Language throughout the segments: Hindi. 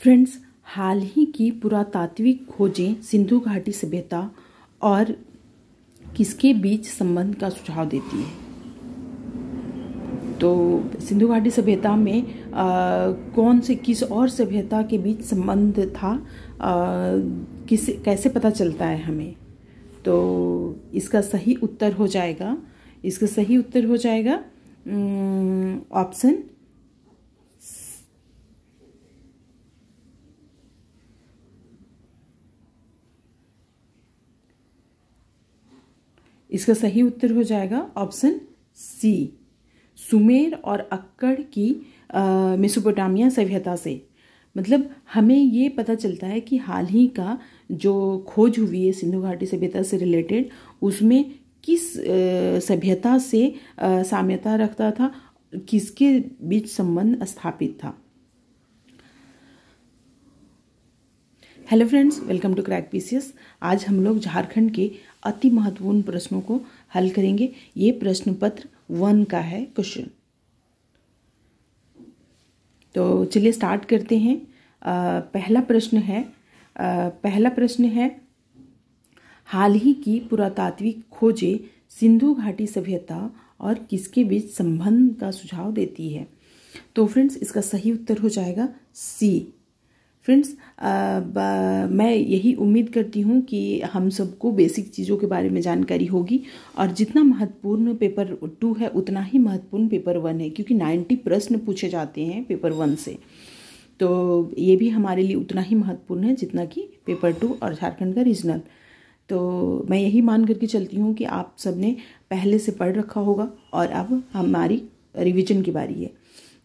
फ्रेंड्स, हाल ही की पुरातात्विक खोजें सिंधु घाटी सभ्यता और किसके बीच संबंध का सुझाव देती है। तो सिंधु घाटी सभ्यता में कौन से किस और सभ्यता के बीच संबंध था, कैसे पता चलता है हमें। तो इसका सही उत्तर हो जाएगा ऑप्शन ऑप्शन सी, सुमेर और अक्कड़ की मेसोपोटामिया सभ्यता से। मतलब हमें ये पता चलता है कि हाल ही का जो खोज हुई है सिंधु घाटी सभ्यता से रिलेटेड, उसमें किस सभ्यता से साम्यता रखता था, किसके बीच संबंध स्थापित था। Hello friends, welcome to crack PCS. आज हम लोग झारखंड के अति महत्वपूर्ण प्रश्नों को हल करेंगे। ये प्रश्न पत्र 1 का है क्वेश्चन। तो चलिए स्टार्ट करते हैं। पहला प्रश्न है हाल ही की पुरातात्विक खोजें सिंधु घाटी सभ्यता और किसके बीच संबंध का सुझाव देती है। तो फ्रेंड्स, इसका सही उत्तर हो जाएगा सी। फ्रेंड्स, मैं यही उम्मीद करती हूँ कि हम सबको बेसिक चीज़ों के बारे में जानकारी होगी, और जितना महत्वपूर्ण पेपर 2 है उतना ही महत्वपूर्ण पेपर 1 है, क्योंकि 90 प्रश्न पूछे जाते हैं पेपर 1 से। तो ये भी हमारे लिए उतना ही महत्वपूर्ण है जितना कि पेपर 2 और झारखंड का रीजनल। तो मैं यही मान करके चलती हूँ कि आप सबने पहले से पढ़ रखा होगा और अब हमारी रिवीजन की बारी है।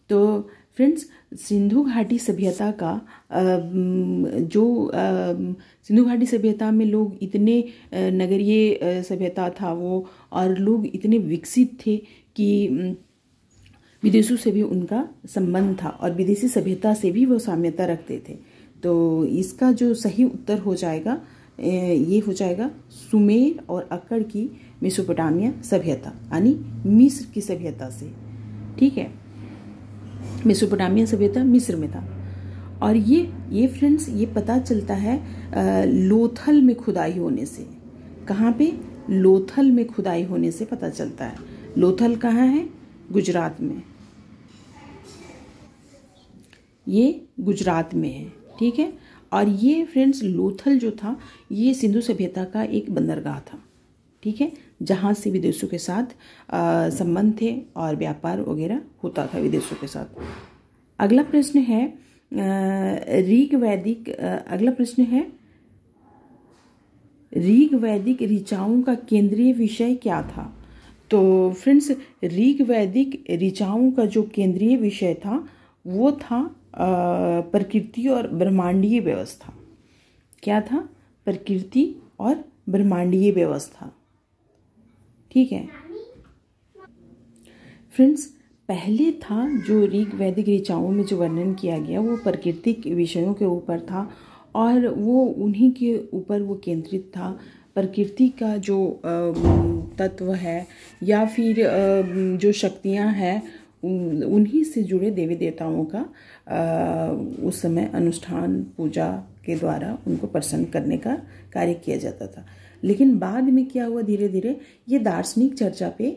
तो फ्रेंड्स, सिंधु घाटी सभ्यता का सिंधु घाटी सभ्यता में लोग इतने नगरीय सभ्यता था वो, और लोग इतने विकसित थे कि विदेशों से भी उनका संबंध था और विदेशी सभ्यता से भी वो साम्यता रखते थे। तो इसका जो सही उत्तर हो जाएगा ये हो जाएगा सुमेर और अक्कड़ की मेसोपोटामिया सभ्यता, यानी मिस्र की सभ्यता से। ठीक है, मेसोपोटामिया सभ्यता मिस्र में था। और ये फ्रेंड्स, ये पता चलता है लोथल में खुदाई होने से। कहाँ पे? लोथल में खुदाई होने से पता चलता है। लोथल कहाँ है? गुजरात में। ये गुजरात में है। ठीक है, और ये फ्रेंड्स लोथल जो था ये सिंधु सभ्यता का एक बंदरगाह था। ठीक है, जहाँ से विदेशों के साथ संबंध थे और व्यापार वगैरह होता था विदेशों के साथ। अगला प्रश्न है ऋग वैदिक ऋचाओं का केंद्रीय विषय क्या था। तो फ्रेंड्स, ऋग वैदिक ऋचाओं का जो केंद्रीय विषय था वो था प्रकृति और ब्रह्मांडीय व्यवस्था। क्या था? प्रकृति और ब्रह्मांडीय व्यवस्था। ठीक है फ्रेंड्स, पहले था जो ऋग वैदिक ऋचाओं में जो वर्णन किया गया वो प्राकृतिक विषयों के ऊपर था, और वो उन्हीं के ऊपर वो केंद्रित था। प्रकृति का जो तत्व है या फिर जो शक्तियां हैं उन्हीं से जुड़े देवी देवताओं का उस समय अनुष्ठान पूजा के द्वारा उनको प्रसन्न करने का कार्य किया जाता था। लेकिन बाद में क्या हुआ, धीरे धीरे ये दार्शनिक चर्चा पे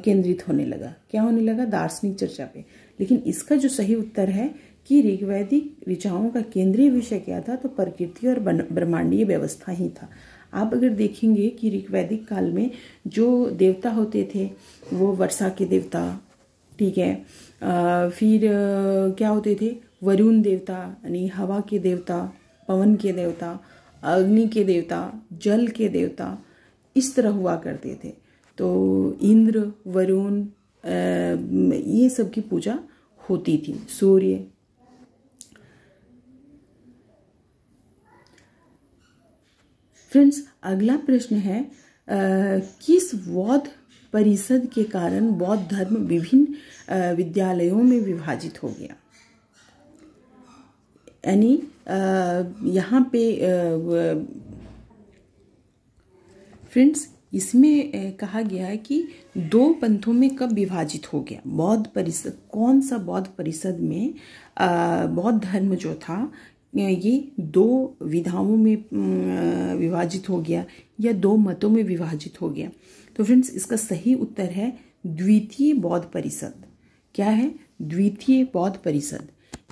केंद्रित होने लगा। क्या होने लगा? दार्शनिक चर्चा पे। लेकिन इसका जो सही उत्तर है कि ऋग वैदिक ऋचाओं का केंद्रीय विषय क्या था, तो प्रकृति और ब्रह्मांडीय व्यवस्था ही था। आप अगर देखेंगे कि ऋग वैदिक काल में जो देवता होते थे वो वर्षा के देवता, ठीक है, फिर क्या होते थे? वरुण देवता यानी हवा के देवता, पवन के देवता, अग्नि के देवता, जल के देवता, इस तरह हुआ करते थे। तो इंद्र, वरुण, ये सब की पूजा होती थी। सूर्य। फ्रेंड्स, अगला प्रश्न है किस बौद्ध परिषद के कारण बौद्ध धर्म विभिन्न विद्यालयों में विभाजित हो गया। यानी यहाँ पे फ्रेंड्स, इसमें कहा गया है कि 2 पंथों में कब विभाजित हो गया। बौद्ध परिषद, कौन सा बौद्ध परिषद में बौद्ध धर्म जो था ये दो विधाओं में विभाजित हो गया या दो मतों में विभाजित हो गया? तो फ्रेंड्स इसका सही उत्तर है द्वितीय बौद्ध परिषद। क्या है? द्वितीय बौद्ध परिषद।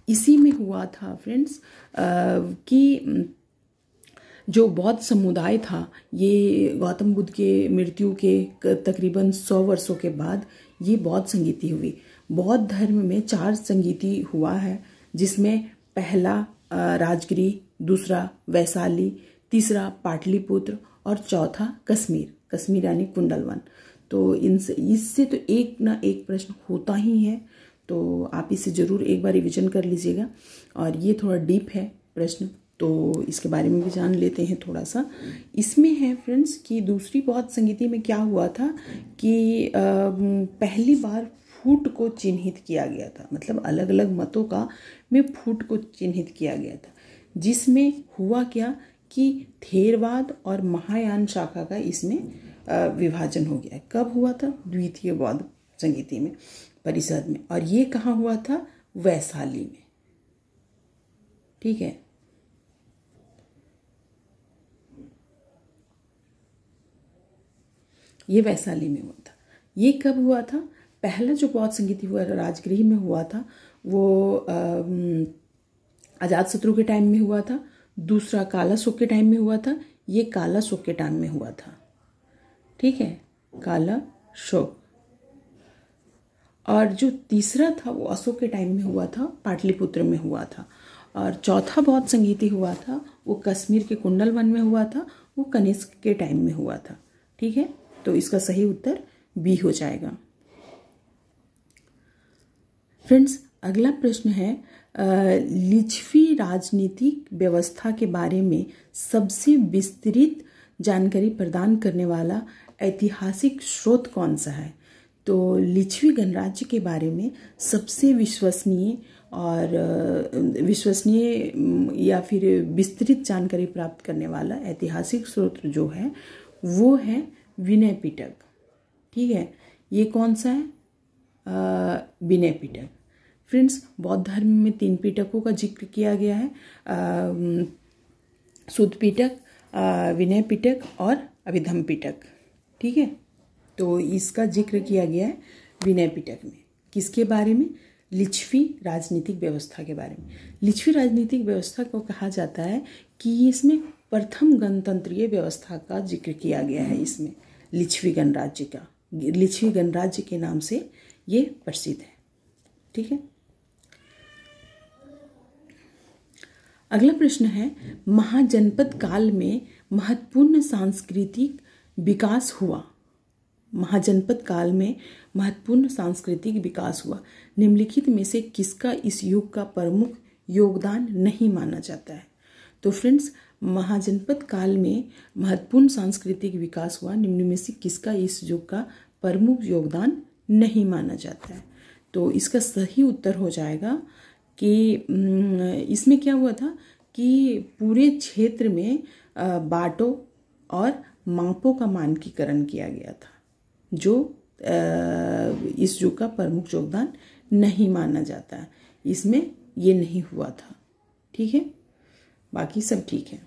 इसी में हुआ था फ्रेंड्स कि जो बौद्ध समुदाय था, ये गौतम बुद्ध के मृत्यु के तकरीबन 100 वर्षों के बाद ये बौद्ध संगीति हुई। बौद्ध धर्म में 4 संगीति हुआ है, जिसमें पहला राजगिरी, दूसरा वैशाली, तीसरा पाटलिपुत्र और चौथा कश्मीर यानी कुंडलवन। तो इससे तो एक ना एक प्रश्न होता ही है, तो आप इसे जरूर एक बार रिवीजन कर लीजिएगा। और ये थोड़ा डीप है प्रश्न, तो इसके बारे में भी जान लेते हैं थोड़ा सा। इसमें है फ्रेंड्स कि दूसरी बौद्ध संगीति में क्या हुआ था कि पहली बार फूट को चिन्हित किया गया था, मतलब अलग अलग मतों का में फूट को चिन्हित किया गया था, जिसमें हुआ क्या कि थेरवाद और महायान शाखा का इसमें विभाजन हो गया। कब हुआ था? द्वितीय बौद्ध संगीति में परिषद में। और ये कहाँ हुआ था? वैशाली में। ठीक है, ये वैशाली में हुआ था। ये कब हुआ था? पहला जो बौद्ध संगीति हुआ राजगृह में हुआ था, वो अजातशत्रु के टाइम में हुआ था। दूसरा काला शोक के टाइम में हुआ था। ये काला शोक के टाइम में हुआ था। ठीक है, काला शोक। और जो तीसरा था वो अशोक के टाइम में हुआ था, पाटलिपुत्र में हुआ था। और चौथा बौद्ध संगीति हुआ था वो कश्मीर के कुंडलवन में हुआ था, वो कनिष्क के टाइम में हुआ था। ठीक है, तो इसका सही उत्तर बी हो जाएगा। फ्रेंड्स अगला प्रश्न है लिच्छवी राजनीतिक व्यवस्था के बारे में सबसे विस्तृत जानकारी प्रदान करने वाला ऐतिहासिक स्रोत कौन सा है? तो लिच्छवी गणराज्य के बारे में सबसे विश्वसनीय या फिर विस्तृत जानकारी प्राप्त करने वाला ऐतिहासिक स्रोत जो है वो है विनय पिटक। ठीक है, ये कौन सा है? विनय पिटक। फ्रेंड्स बौद्ध धर्म में 3 पिटकों का जिक्र किया गया है, सुद्ध पिटक, विनय पिटक और अभिधम पिटक। ठीक है, तो इसका जिक्र किया गया है विनय पिटक में। किसके बारे में? लिच्छवी राजनीतिक व्यवस्था के बारे में। लिच्छवी राजनीतिक व्यवस्था को कहा जाता है कि इसमें प्रथम गणतंत्रीय व्यवस्था का जिक्र किया गया है। इसमें लिच्छवी गणराज्य का, लिच्छवी गणराज्य के नाम से ये प्रसिद्ध है। ठीक है, अगला प्रश्न है महाजनपद काल में महत्वपूर्ण सांस्कृतिक विकास हुआ। महाजनपद काल में महत्वपूर्ण सांस्कृतिक विकास हुआ, निम्नलिखित में से किसका इस युग का प्रमुख योगदान नहीं माना जाता है? तो फ्रेंड्स महाजनपद काल में महत्वपूर्ण सांस्कृतिक विकास हुआ, निम्न में से किसका इस युग का प्रमुख योगदान नहीं माना जाता है? तो इसका सही उत्तर हो जाएगा कि इसमें क्या हुआ था कि पूरे क्षेत्र में बाटों और मापों का मानकीकरण किया गया था, जो इस युग का प्रमुख योगदान नहीं माना जाता है। इसमें ये नहीं हुआ था। ठीक है, बाकी सब ठीक है।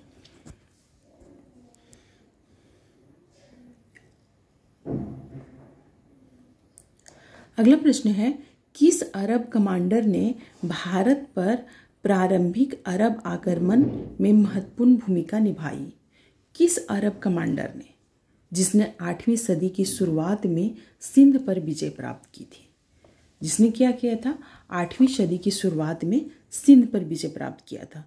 अगला प्रश्न है किस अरब कमांडर ने भारत पर प्रारंभिक अरब आक्रमण में महत्वपूर्ण भूमिका निभाई? किस अरब कमांडर ने, जिसने 8वीं सदी की शुरुआत में सिंध पर विजय प्राप्त की थी? जिसने क्या किया था? 8वीं सदी की शुरुआत में सिंध पर विजय प्राप्त किया था।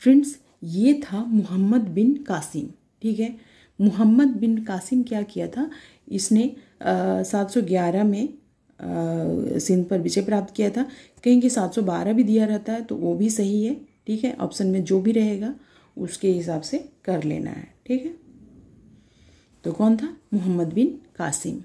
फ्रेंड्स ये था मोहम्मद बिन कासिम। ठीक है, मोहम्मद बिन कासिम क्या किया था? इसने 711 में सिंध पर विजय प्राप्त किया था। कहीं कि 712 भी दिया रहता है तो वो भी सही है। ठीक है, ऑप्शन में जो भी रहेगा उसके हिसाब से कर लेना है। ठीक है, तो कौन था? मोहम्मद बिन कासिम।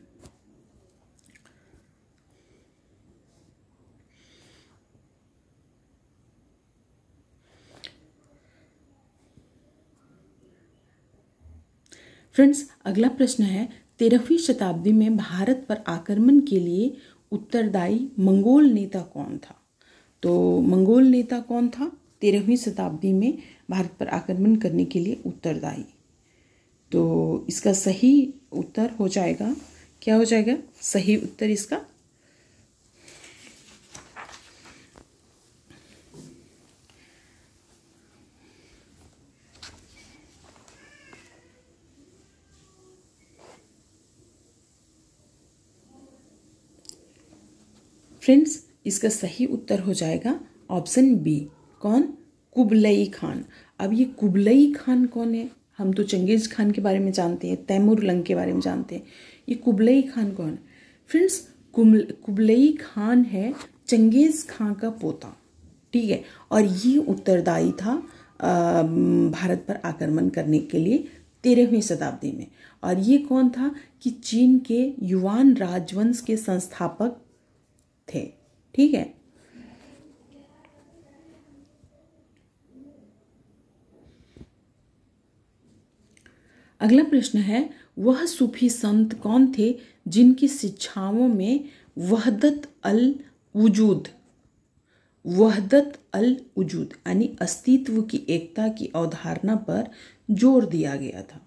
फ्रेंड्स अगला प्रश्न है 13वीं शताब्दी में भारत पर आक्रमण के लिए उत्तरदायी मंगोल नेता कौन था? तो मंगोल नेता कौन था? 13वीं शताब्दी में भारत पर आक्रमण करने के लिए उत्तरदायी। तो इसका सही उत्तर हो जाएगा, क्या हो जाएगा सही उत्तर इसका? फ्रेंड्स, इसका सही उत्तर हो जाएगा ऑप्शन बी। कौन? Kublai Khan. अब ये कुबलई खान कौन है? हम तो चंगेज खान के बारे में जानते हैं, तैमूर लंग के बारे में जानते हैं। ये कुबलई खान कौन है? फ्रेंड्स, कुबलई खान है चंगेज खान का पोता, ठीक है। और ये उत्तरदायी था भारत पर आक्रमण करने के लिए 13वीं शताब्दी में। और ये कौन था कि चीन के युवान राजवंश के संस्थापक थे, ठीक है। अगला प्रश्न है, वह सूफी संत कौन थे जिनकी शिक्षाओं में वहदत अल वजूद यानी अस्तित्व की एकता की अवधारणा पर जोर दिया गया था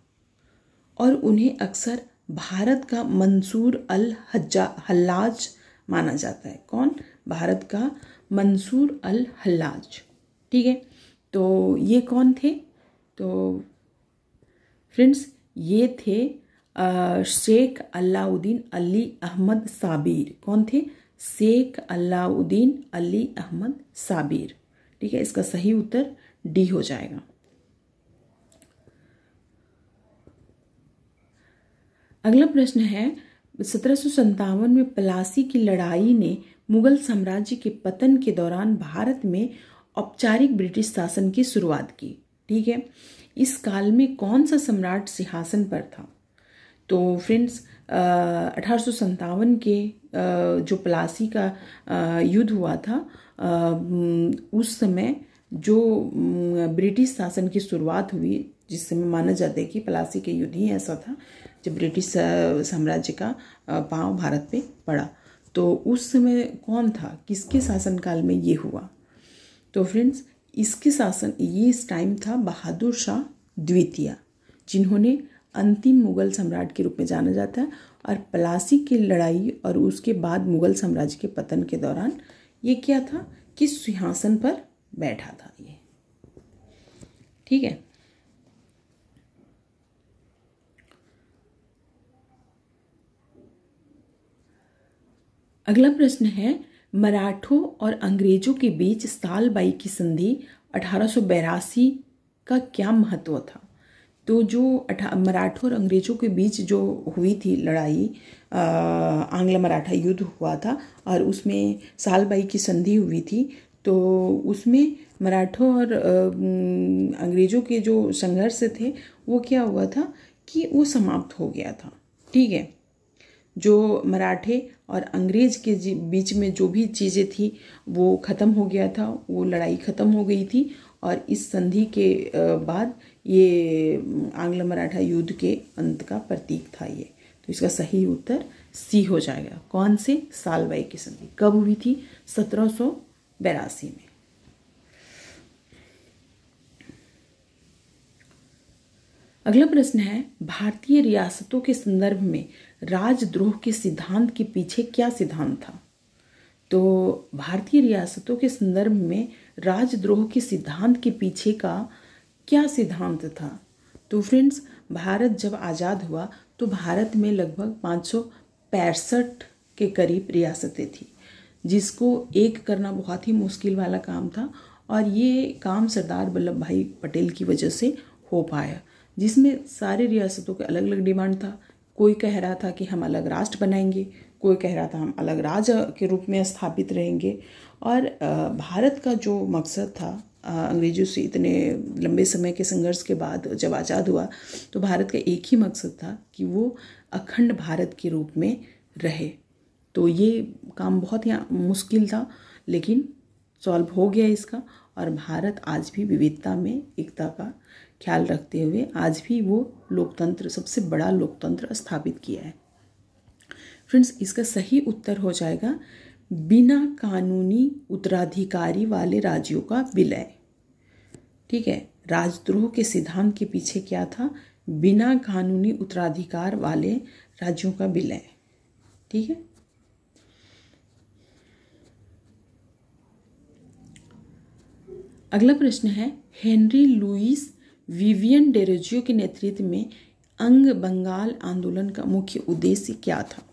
और उन्हें अक्सर भारत का मंसूर अल हल्लाज माना जाता है। कौन? भारत का मंसूर अल हल्लाज, ठीक है। तो ये कौन थे? तो फ्रेंड्स, ये थे शेख अलाउद्दीन अली अहमद साबिर। कौन थे? शेख अलाउद्दीन अली अहमद साबिर, ठीक है। इसका सही उत्तर डी हो जाएगा। अगला प्रश्न है, 1757 में प्लासी की लड़ाई ने मुगल साम्राज्य के पतन के दौरान भारत में औपचारिक ब्रिटिश शासन की शुरुआत की, ठीक है। इस काल में कौन सा सम्राट सिंहासन पर था? तो फ्रेंड्स, 1857 के जो प्लासी का युद्ध हुआ था, उस समय जो ब्रिटिश शासन की शुरुआत हुई, जिस समय माना जाता है कि प्लासी के युद्ध ही ऐसा था जब ब्रिटिश साम्राज्य का पांव भारत पे पड़ा। तो उस समय कौन था, किसके शासनकाल में ये हुआ? तो फ्रेंड्स, इसके शासन ये इस टाइम था बहादुर शाह द्वितीय, जिन्होंने अंतिम मुगल सम्राट के रूप में जाना जाता है। और प्लासी की लड़ाई और उसके बाद मुगल साम्राज्य के पतन के दौरान ये क्या था कि सिंहासन पर बैठा था ये, ठीक है। अगला प्रश्न है, मराठों और अंग्रेजों के बीच सालबाई की संधि 1882 का क्या महत्व था? तो जो मराठों और अंग्रेजों के बीच जो हुई थी लड़ाई, आंग्ल मराठा युद्ध हुआ था और उसमें सालबाई की संधि हुई थी। तो उसमें मराठों और अंग्रेजों के जो संघर्ष थे वो क्या हुआ था कि वो समाप्त हो गया था, ठीक है। जो मराठे और अंग्रेज के बीच में जो भी चीज़ें थी वो ख़त्म हो गया था, वो लड़ाई ख़त्म हो गई थी। और इस संधि के बाद ये आंग्ल मराठा युद्ध के अंत का प्रतीक था ये। तो इसका सही उत्तर सी हो जाएगा। कौन से? सालबाई की संधि कब हुई थी? 1782 में। अगला प्रश्न है, भारतीय रियासतों के संदर्भ में राजद्रोह के सिद्धांत के पीछे क्या सिद्धांत था? तो भारतीय रियासतों के संदर्भ में राजद्रोह के सिद्धांत के पीछे का क्या सिद्धांत था? तो फ्रेंड्स, भारत जब आज़ाद हुआ तो भारत में लगभग 565 के करीब रियासतें थी, जिसको एक करना बहुत ही मुश्किल वाला काम था। और ये काम सरदार वल्लभ भाई पटेल की वजह से हो पाया, जिसमें सारे रियासतों के अलग अलग डिमांड था। कोई कह रहा था कि हम अलग राष्ट्र बनाएंगे, कोई कह रहा था हम अलग राज्य के रूप में स्थापित रहेंगे। और भारत का जो मकसद था, अंग्रेजों से इतने लंबे समय के संघर्ष के बाद जब आज़ाद हुआ तो भारत का एक ही मकसद था कि वो अखंड भारत के रूप में रहे। तो ये काम बहुत ही मुश्किल था, लेकिन सॉल्व हो गया इसका। और भारत आज भी विविधता में एकता का ख्याल रखते हुए आज भी वो लोकतंत्र, सबसे बड़ा लोकतंत्र स्थापित किया है। फ्रेंड्स, इसका सही उत्तर हो जाएगा बिना कानूनी उत्तराधिकारी वाले राज्यों का विलय, ठीक है। राजद्रोह के सिद्धांत के पीछे क्या था? बिना कानूनी उत्तराधिकार वाले राज्यों का विलय। ठीक है। अगला प्रश्न है, हेनरी लुइस विवियन डेरोजियो के नेतृत्व में अंग बंगाल आंदोलन का मुख्य उद्देश्य क्या था?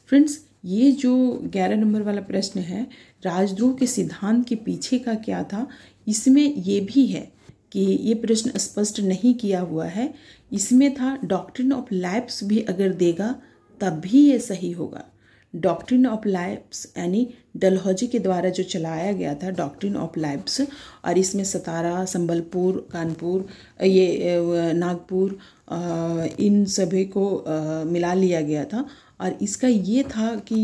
फ्रेंड्स, ये जो 11 नंबर वाला प्रश्न है, राजद्रोह के सिद्धांत के पीछे का क्या था, इसमें ये भी है कि ये प्रश्न स्पष्ट नहीं किया हुआ है। इसमें था डॉक्ट्रिन ऑफ लैप्स भी अगर देगा तब भी ये सही होगा। डॉक्ट्रिन ऑफ लैप्स यानी डलहौजी के द्वारा जो चलाया गया था डॉक्ट्रिन ऑफ लैप्स, और इसमें सतारा, संबलपुर, कानपुर, ये नागपुर, इन सभी को मिला लिया गया था। और इसका ये था कि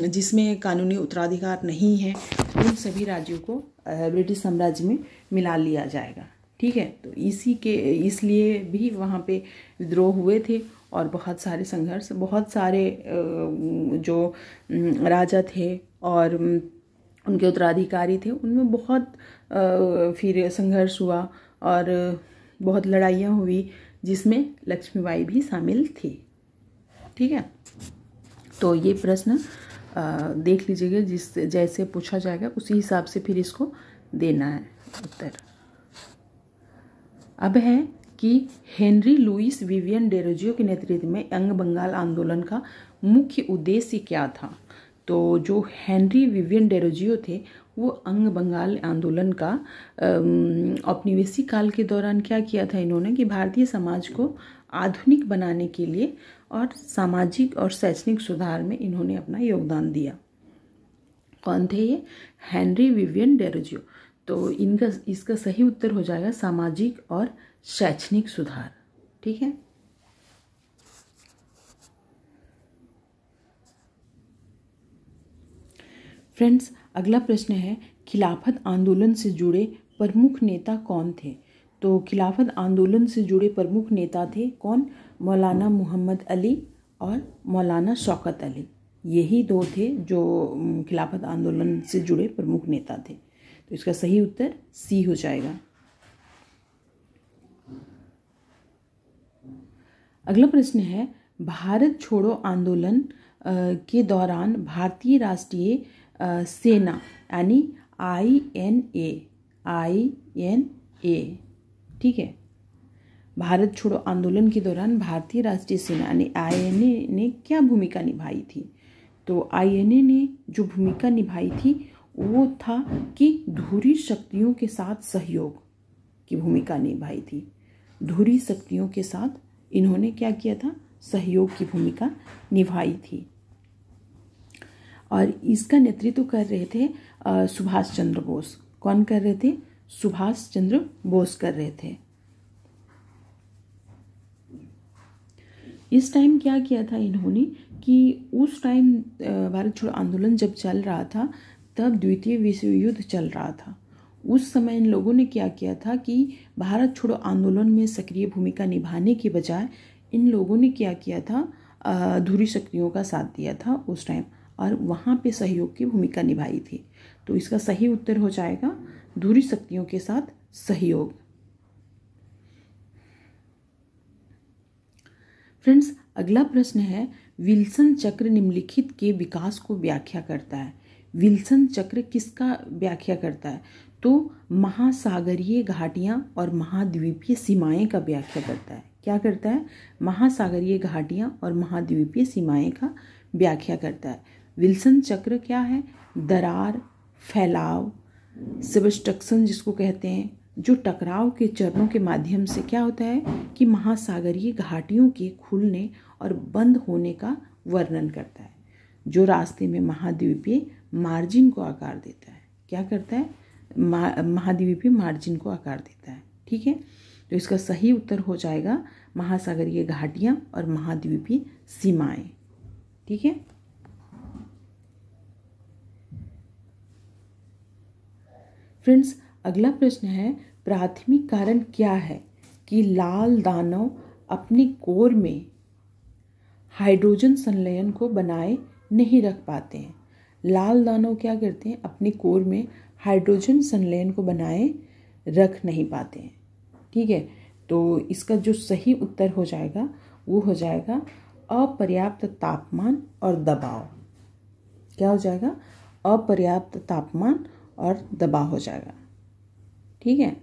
जिसमें कानूनी उत्तराधिकार नहीं है उन सभी राज्यों को ब्रिटिश साम्राज्य में मिला लिया जाएगा। ठीक है। तो इसलिए भी वहाँ पे विद्रोह हुए थे और बहुत सारे संघर्ष, बहुत सारे जो राजा थे और उनके उत्तराधिकारी थे, उनमें बहुत फिर संघर्ष हुआ और बहुत लड़ाइयाँ हुई, जिसमें लक्ष्मीबाई भी शामिल थी। ठीक है। तो ये प्रश्न देख लीजिएगा, जैसे पूछा जाएगा उसी हिसाब से फिर इसको देना है उत्तर। अब है कि हेनरी लुइस विवियन डेरोजियो के नेतृत्व में अंग बंगाल आंदोलन का मुख्य उद्देश्य क्या था? तो जो हेनरी विवियन डेरोजियो थे वो अंग बंगाल आंदोलन का औपनिवेशिक काल के दौरान क्या किया था इन्होंने कि भारतीय समाज को आधुनिक बनाने के लिए और सामाजिक और शैक्षणिक सुधार में इन्होंने अपना योगदान दिया। कौन थे ये? Henry Vivian Derozio. तो इसका सही उत्तर हो जाएगा सामाजिक और शैक्षणिक सुधार। ठीक है। फ्रेंड्स, अगला प्रश्न है, खिलाफत आंदोलन से जुड़े प्रमुख नेता कौन थे? तो खिलाफत आंदोलन से जुड़े प्रमुख नेता थे कौन? मौलाना मोहम्मद अली और मौलाना शौकत अली। यही दो थे जो खिलाफत आंदोलन से जुड़े प्रमुख नेता थे। तो इसका सही उत्तर सी हो जाएगा। अगला प्रश्न है, भारत छोड़ो आंदोलन के दौरान भारतीय राष्ट्रीय सेना यानी INA, ठीक है, भारत छोड़ो आंदोलन के दौरान भारतीय राष्ट्रीय सेना यानी INA ने क्या भूमिका निभाई थी? तो INA ने जो भूमिका निभाई थी वो था कि धुरी शक्तियों के साथ सहयोग की भूमिका निभाई थी। धुरी शक्तियों के साथ इन्होंने क्या किया था? सहयोग की भूमिका निभाई थी। और इसका नेतृत्व कर रहे थे सुभाष चंद्र बोस। कौन कर रहे थे? सुभाष चंद्र बोस कर रहे थे। इस टाइम क्या किया था इन्होंने कि उस टाइम भारत छोड़ो आंदोलन जब चल रहा था तब द्वितीय विश्व युद्ध चल रहा था। उस समय इन लोगों ने क्या किया था कि भारत छोड़ो आंदोलन में सक्रिय भूमिका निभाने के बजाय इन लोगों ने क्या किया था? धुरी शक्तियों का साथ दिया था उस टाइम और वहाँ पे सहयोग की भूमिका निभाई थी। तो इसका सही उत्तर हो जाएगा धुरी शक्तियों के साथ सहयोग। फ्रेंड्स, अगला प्रश्न है, विल्सन चक्र निम्नलिखित के विकास को व्याख्या करता है। विल्सन चक्र किसका व्याख्या करता है? तो महासागरीय घाटियाँ और महाद्वीपीय सीमाएं का व्याख्या करता है। क्या करता है? महासागरीय घाटियाँ और महाद्वीपीय सीमाएं का व्याख्या करता है। विल्सन चक्र क्या है? दरार, फैलाव, सबस्ट्रक्शन जिसको कहते हैं, जो टकराव के चरणों के माध्यम से क्या होता है कि महासागरीय घाटियों के खुलने और बंद होने का वर्णन करता है, जो रास्ते में महाद्वीपीय मार्जिन को आकार देता है। क्या करता है? महाद्वीपीय मार्जिन को आकार देता है। ठीक है। तो इसका सही उत्तर हो जाएगा महासागरीय घाटियाँ और महाद्वीपीय सीमाएं। ठीक है। फ्रेंड्स, अगला प्रश्न है, प्राथमिक कारण क्या है कि लाल दानव अपने कोर में हाइड्रोजन संलयन को बनाए नहीं रख पाते हैं? लाल दानव क्या करते हैं, अपने कोर में हाइड्रोजन संलयन को बनाए रख नहीं पाते हैं। ठीक है, तो इसका जो सही उत्तर हो जाएगा वो हो जाएगा अपर्याप्त तापमान और दबाव। क्या हो जाएगा, अपर्याप्त तापमान और दबाव हो जाएगा। ठीक है,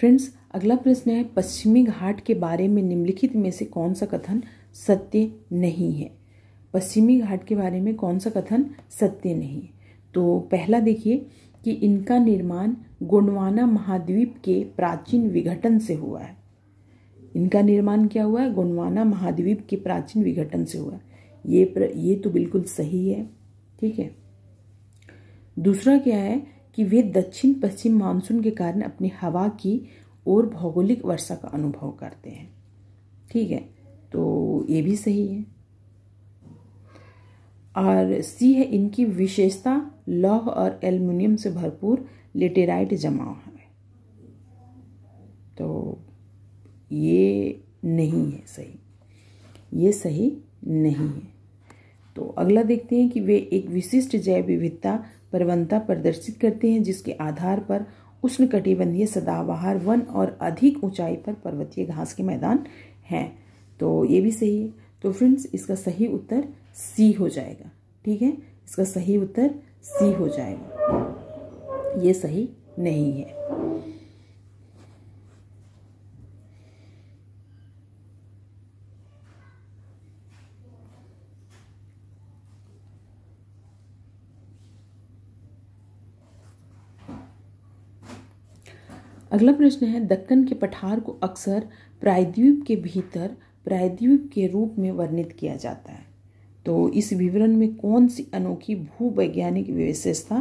फ्रेंड्स अगला प्रश्न है, पश्चिमी घाट के बारे में निम्नलिखित में से कौन सा कथन सत्य नहीं है। पश्चिमी घाट के बारे में कौन सा कथन सत्य नहीं है। तो पहला देखिए कि इनका निर्माण गोंडवाना महाद्वीप के प्राचीन विघटन से हुआ है। इनका निर्माण क्या हुआ है, गोंडवाना महाद्वीप के प्राचीन विघटन से हुआ है। ये तो बिल्कुल सही है। ठीक है, दूसरा क्या है कि वे दक्षिण पश्चिम मानसून के कारण अपनी हवा की और भौगोलिक वर्षा का अनुभव करते हैं। ठीक है, तो ये भी सही है। और सी है, इनकी विशेषता लौह और एल्युमिनियम से भरपूर लेटेराइट जमाव है। तो ये नहीं है सही, ये सही नहीं है। तो अगला देखते हैं कि वे एक विशिष्ट जैव विविधता प्रवणता प्रदर्शित करते हैं जिसके आधार पर उष्णकटिबंधीय सदाबहार वन और अधिक ऊंचाई पर पर्वतीय घास के मैदान हैं। तो ये भी सही है। तो फ्रेंड्स इसका सही उत्तर सी हो जाएगा। ठीक है, इसका सही उत्तर सी हो जाएगा, ये सही नहीं है। अगला प्रश्न है, दक्कन के पठार को अक्सर प्रायद्वीप के भीतर प्रायद्वीप के रूप में वर्णित किया जाता है। तो इस विवरण में कौन सी अनोखी भूवैज्ञानिक विशेषता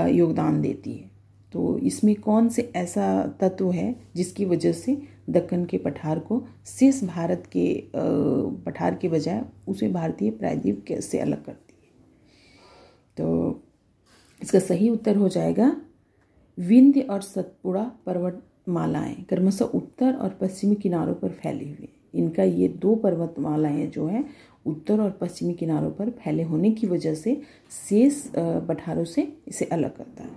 योगदान देती है। तो इसमें कौन से ऐसा तत्व है जिसकी वजह से दक्कन के पठार को शेष भारत के पठार के बजाय उसे भारतीय प्रायद्वीप से अलग करती है। तो इसका सही उत्तर हो जाएगा विंध्य और सतपुड़ा पर्वतमालाएं क्रमशः उत्तर और पश्चिमी किनारों पर फैली हुई। इनका ये दो पर्वतमालाएं जो है उत्तर और पश्चिमी किनारों पर फैले होने की वजह से शेष पठारों से इसे अलग करता है।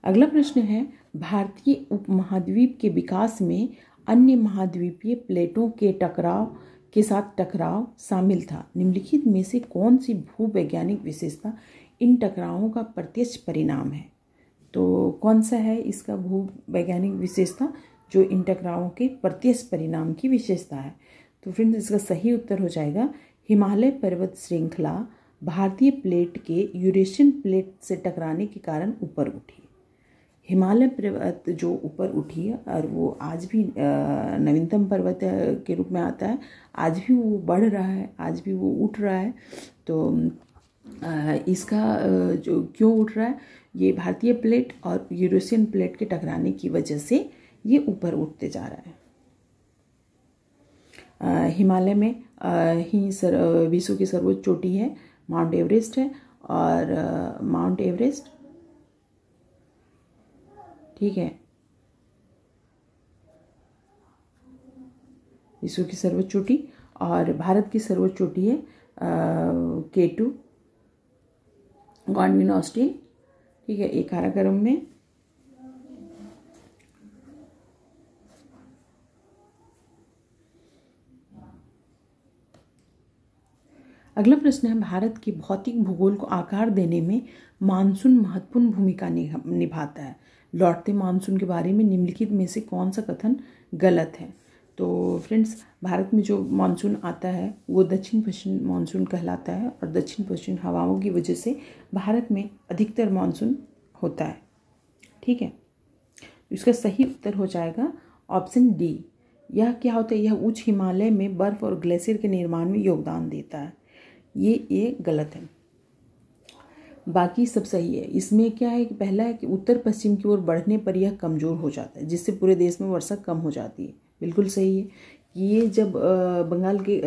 अगला प्रश्न है, भारतीय उपमहाद्वीप के विकास में अन्य महाद्वीपीय प्लेटों के टकराव के साथ टकराव शामिल था। निम्नलिखित में से कौन सी भूवैज्ञानिक विशेषता इन टकरावों का प्रत्यक्ष परिणाम है। तो कौन सा है इसका भूवैज्ञानिक विशेषता जो इन टकरावों के प्रत्यक्ष परिणाम की विशेषता है। तो फ्रेंड्स इसका सही उत्तर हो जाएगा हिमालय पर्वत श्रृंखला भारतीय प्लेट के यूरेशियन प्लेट से टकराने के कारण ऊपर उठी। हिमालय पर्वत जो ऊपर उठी है और वो आज भी नवीनतम पर्वत के रूप में आता है, आज भी वो बढ़ रहा है, आज भी वो उठ रहा है। तो इसका जो क्यों उठ रहा है, ये भारतीय प्लेट और यूरेशियन प्लेट के टकराने की वजह से ये ऊपर उठते जा रहा है। हिमालय में ही विश्व की सर्वोच्च चोटी है माउंट एवरेस्ट है, और माउंट एवरेस्ट ठीक है विश्व की सर्वोच्च चोटी, और भारत की सर्वोच्च चोटी है K2 गॉडविन ऑस्टिन। ठीक है, एक काराकोरम में। अगला प्रश्न है, भारत की भौतिक भूगोल को आकार देने में मानसून महत्वपूर्ण भूमिका निभाता है। लौटते मानसून के बारे में निम्नलिखित में से कौन सा कथन गलत है। तो फ्रेंड्स भारत में जो मानसून आता है वो दक्षिण पश्चिम मानसून कहलाता है, और दक्षिण पश्चिम हवाओं की वजह से भारत में अधिकतर मानसून होता है। ठीक है, इसका सही उत्तर हो जाएगा ऑप्शन डी। यह क्या होता है, यह उच्च हिमालय में बर्फ और ग्लेशियर के निर्माण में योगदान देता है। ये गलत है। बाकी सब सही है। इसमें क्या है कि पहला है कि उत्तर पश्चिम की ओर बढ़ने पर यह कमज़ोर हो जाता है, जिससे पूरे देश में वर्षा कम हो जाती है। बिल्कुल सही है। ये जब बंगाल की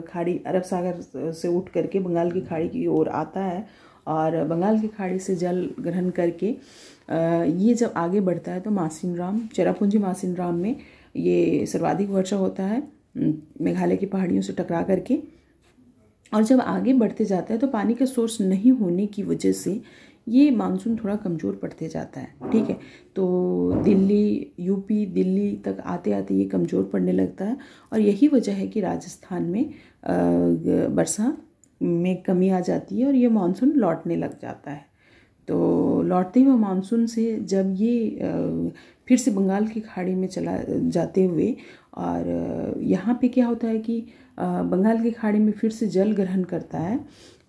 खाड़ी, अरब सागर से उठ करके बंगाल की खाड़ी की ओर आता है और बंगाल की खाड़ी से जल ग्रहण करके ये जब आगे बढ़ता है तो मासिनराम, चेरापूंजी मासिनराम में ये सर्वाधिक वर्षा होता है मेघालय की पहाड़ियों से टकरा करके। और जब आगे बढ़ते जाता है तो पानी का सोर्स नहीं होने की वजह से ये मानसून थोड़ा कमज़ोर पड़ते जाता है। ठीक है, तो दिल्ली, यूपी, दिल्ली तक आते आते ये कमज़ोर पड़ने लगता है और यही वजह है कि राजस्थान में वर्षा में कमी आ जाती है और ये मानसून लौटने लग जाता है। तो लौटते हुए मानसून से जब ये फिर से बंगाल की खाड़ी में चला जाते हुए और यहाँ पे क्या होता है कि बंगाल की खाड़ी में फिर से जल ग्रहण करता है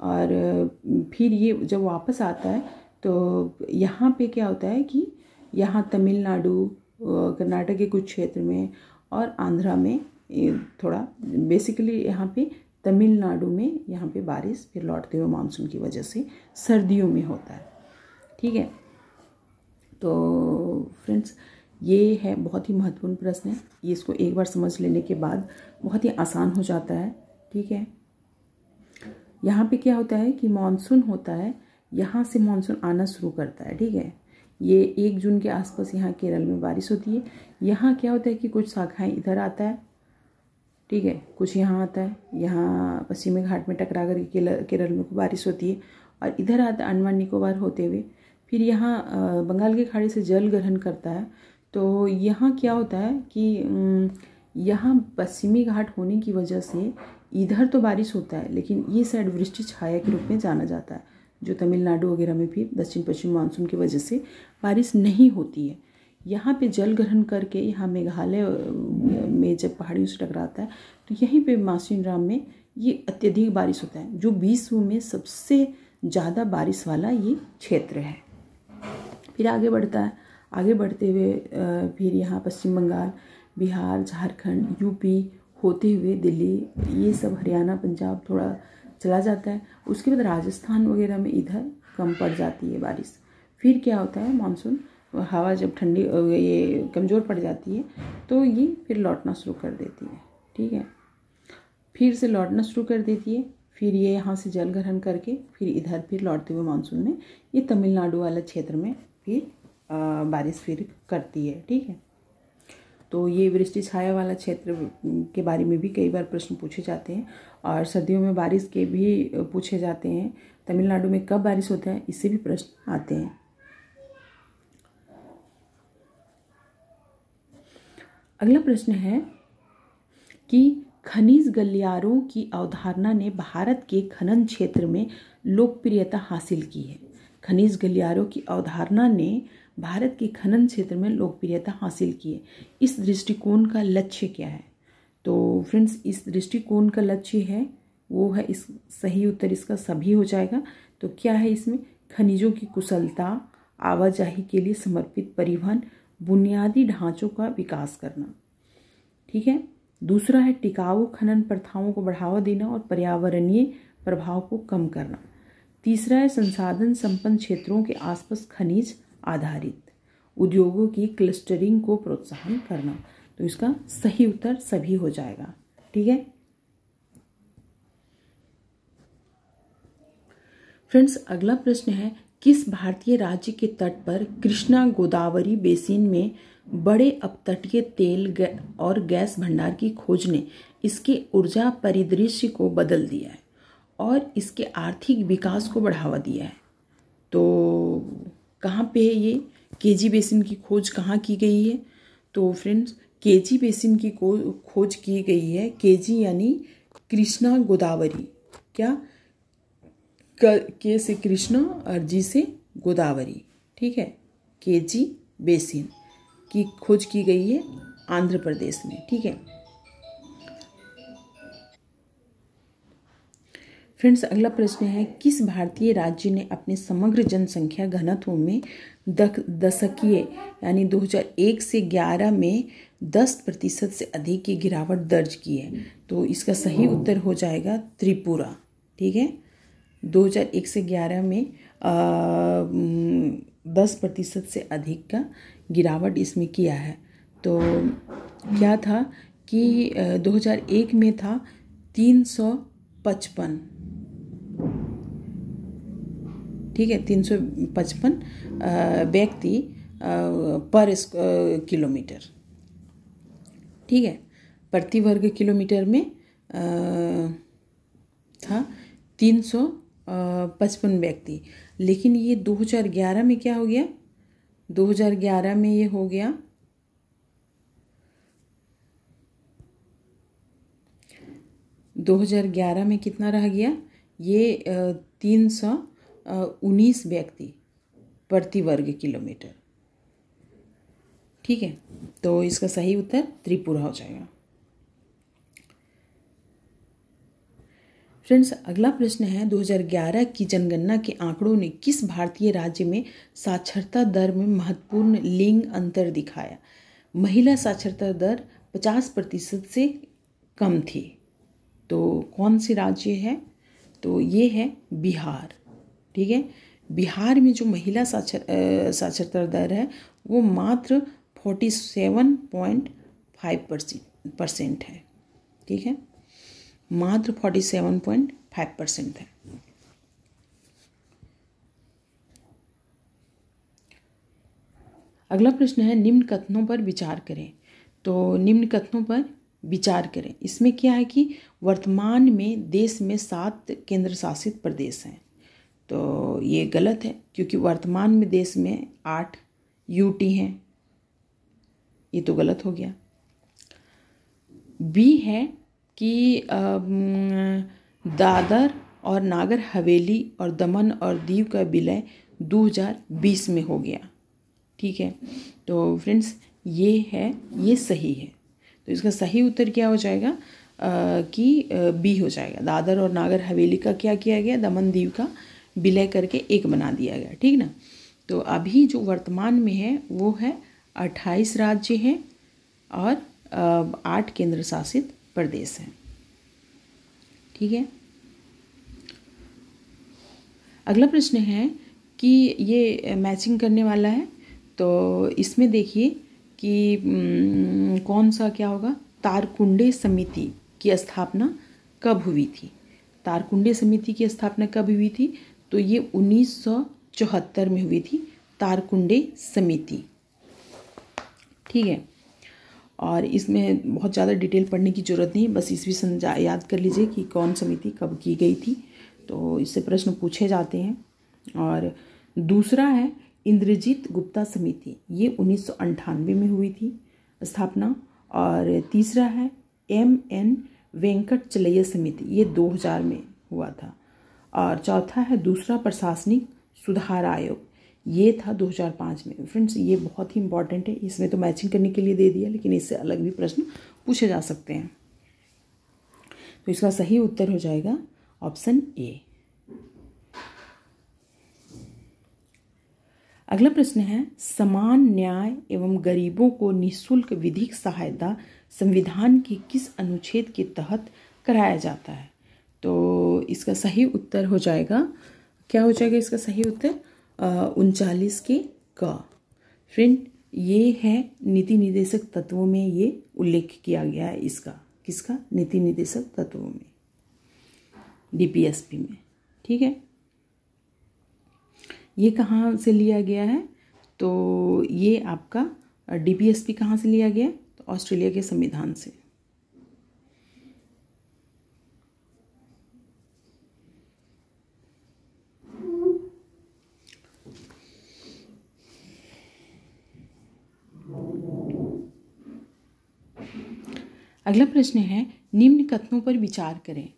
और फिर ये जब वापस आता है तो यहाँ पे क्या होता है कि यहाँ तमिलनाडु, कर्नाटक के कुछ क्षेत्र में और आंध्रा में थोड़ा, बेसिकली यहाँ पे तमिलनाडु में यहाँ पे बारिश फिर लौटते हुए मानसून की वजह से सर्दियों में होता है। ठीक है, तो फ्रेंड्स ये है बहुत ही महत्वपूर्ण प्रश्न है। ये इसको एक बार समझ लेने के बाद बहुत ही आसान हो जाता है। ठीक है, यहाँ पे क्या होता है कि मानसून होता है, यहाँ से मानसून आना शुरू करता है। ठीक है, ये 1 जून के आसपास यहाँ केरल में बारिश होती है। यहाँ क्या होता है कि कुछ शाखाएं इधर आता है, ठीक है, कुछ यहाँ आता है, यहाँ पश्चिमी घाट में टकरा कर केरल में बारिश होती है और इधर आता है अंडमान निकोबार होते हुए, फिर यहाँ बंगाल की खाड़ी से जल ग्रहण करता है। तो यहाँ क्या होता है कि यहाँ पश्चिमी घाट होने की वजह से इधर तो बारिश होता है लेकिन ये साइड वृष्टि छाया के रूप में जाना जाता है, जो तमिलनाडु वगैरह में भी दक्षिण पश्चिम मानसून की वजह से बारिश नहीं होती है। यहाँ पे जल ग्रहण करके यहाँ मेघालय में जब पहाड़ियों से टकराता है तो यहीं पे मासिनराम में ये अत्यधिक बारिश होता है, जो विश्व में सबसे ज़्यादा बारिश वाला ये क्षेत्र है। फिर आगे बढ़ता है, आगे बढ़ते हुए फिर यहाँ पश्चिम बंगाल, बिहार, झारखंड, यूपी होते हुए दिल्ली, ये सब हरियाणा, पंजाब थोड़ा चला जाता है। उसके बाद राजस्थान वगैरह में इधर कम पड़ जाती है बारिश। फिर क्या होता है, मानसून हवा जब ठंडी ये कमज़ोर पड़ जाती है तो ये फिर लौटना शुरू कर देती है। ठीक है, फिर से लौटना शुरू कर देती है, फिर ये यहाँ से जल ग्रहण करके फिर इधर फिर लौटते हुए मानसून में ये तमिलनाडु वाला क्षेत्र में फिर बारिश फिर करती है। ठीक है, तो ये वृष्टि छाया वाला क्षेत्र के बारे में भी कई बार प्रश्न पूछे जाते हैं और सर्दियों में बारिश के भी पूछे जाते हैं। तमिलनाडु में कब बारिश होता है, इससे भी प्रश्न आते हैं। अगला प्रश्न है कि खनिज गलियारों की अवधारणा ने भारत के खनन क्षेत्र में लोकप्रियता हासिल की है। खनिज गलियारों की अवधारणा ने भारत के खनन क्षेत्र में लोकप्रियता हासिल की है। इस दृष्टिकोण का लक्ष्य क्या है? तो फ्रेंड्स, इस दृष्टिकोण का लक्ष्य है वो है, इस सही उत्तर इसका सभी हो जाएगा। तो क्या है इसमें? खनिजों की कुशलता, आवाजाही के लिए समर्पित परिवहन, बुनियादी ढांचों का विकास करना। ठीक है, दूसरा है टिकाऊ खनन प्रथाओं को बढ़ावा देना और पर्यावरणीय प्रभाव को कम करना। तीसरा है संसाधन संपन्न क्षेत्रों के आसपास खनिज आधारित उद्योगों की क्लस्टरिंग को प्रोत्साहन करना। तो इसका सही उत्तर सभी हो जाएगा। ठीक है फ्रेंड्स, अगला प्रश्न है किस भारतीय राज्य के तट पर कृष्णा गोदावरी बेसिन में बड़े अपतटीय तेल और गैस भंडार की खोज ने इसके ऊर्जा परिदृश्य को बदल दिया है और इसके आर्थिक विकास को बढ़ावा दिया है? तो कहाँ पे ये केजी बेसिन की खोज कहाँ की गई है? तो फ्रेंड्स, केजी बेसिन की खोज की गई है, केजी यानी कृष्णा गोदावरी, क्या के से कृष्णा और जी से गोदावरी। ठीक है, केजी बेसिन की खोज की गई है आंध्र प्रदेश में। ठीक है फ्रेंड्स, अगला प्रश्न है किस भारतीय राज्य ने अपने समग्र जनसंख्या घनत्व में दशकीय यानी 2001 से 11 में 10% से अधिक की गिरावट दर्ज की है? तो इसका सही उत्तर हो जाएगा त्रिपुरा। ठीक है, 2001 से 11 में 10% से अधिक का गिरावट इसमें किया है। तो क्या था कि 2001 में था 355, ठीक है, 355 व्यक्ति पर किलोमीटर, ठीक है, प्रति वर्ग किलोमीटर में था 355 व्यक्ति। लेकिन ये 2011 में क्या हो गया, 2011 में ये हो गया 2011 में कितना रह गया, ये 319 व्यक्ति प्रति वर्ग किलोमीटर, ठीक है। तो इसका सही उत्तर त्रिपुरा हो जाएगा। फ्रेंड्स, अगला प्रश्न है 2011 की जनगणना के आंकड़ों ने किस भारतीय राज्य में साक्षरता दर में महत्वपूर्ण लिंग अंतर दिखाया। महिला साक्षरता दर 50% से कम थी। तो कौन सी राज्य है, तो ये है बिहार, ठीक है। बिहार में जो महिला साक्षरता दर है वो मात्र 47.5% है, ठीक है, मात्र 47.5% है। अगला प्रश्न है निम्न कथनों पर विचार करें। तो निम्न कथनों पर विचार करें, इसमें क्या है कि वर्तमान में देश में 7 केंद्र शासित प्रदेश हैं। तो ये गलत है, क्योंकि वर्तमान में देश में 8 यूटी हैं, ये तो गलत हो गया। बी है कि दादर और नागर हवेली और दमन और दीव का विलय 2020 में हो गया, ठीक है। तो फ्रेंड्स ये सही है। तो इसका सही उत्तर क्या हो जाएगा कि बी हो जाएगा। दादर और नागर हवेली का क्या किया गया, दमन दीव का विलय करके एक बना दिया गया, ठीक ना। तो अभी जो वर्तमान में है वो है 28 राज्य हैं और 8 केंद्र शासित प्रदेश हैं, ठीक है। अगला प्रश्न है कि ये मैचिंग करने वाला है। तो इसमें देखिए कि कौन सा क्या होगा। तारकुंडे समिति की स्थापना कब हुई थी। तारकुंडे समिति की स्थापना कब हुई थी, तो ये 1974 में हुई थी तारकुंडे समिति, ठीक है। और इसमें बहुत ज़्यादा डिटेल पढ़ने की ज़रूरत नहीं, बस इसवी याद कर लीजिए कि कौन समिति कब की गई थी। तो इससे प्रश्न पूछे जाते हैं। और दूसरा है इंद्रजीत गुप्ता समिति, ये 1998 में हुई थी स्थापना। और तीसरा है MN वेंकटचलैया समिति, ये 2000 में हुआ था। और चौथा है दूसरा प्रशासनिक सुधार आयोग, ये था 2005 में। फ्रेंड्स, ये बहुत ही इंपॉर्टेंट है, इसमें तो मैचिंग करने के लिए दे दिया, लेकिन इससे अलग भी प्रश्न पूछे जा सकते हैं। तो इसका सही उत्तर हो जाएगा ऑप्शन ए। अगला प्रश्न है समान न्याय एवं गरीबों को निःशुल्क विधिक सहायता संविधान के किस अनुच्छेद के तहत कराया जाता है। तो इसका सही उत्तर हो जाएगा, क्या हो जाएगा इसका सही उत्तर 39 के क। फ्रेंड, ये है नीति निर्देशक तत्वों में ये उल्लेख किया गया है इसका, किसका, नीति निर्देशक तत्वों में, DPSP में, ठीक है। ये कहाँ से लिया गया है, तो ये आपका DPSP कहाँ से लिया गया, तो ऑस्ट्रेलिया के संविधान से। अगला प्रश्न है निम्न कथनों पर विचार करें।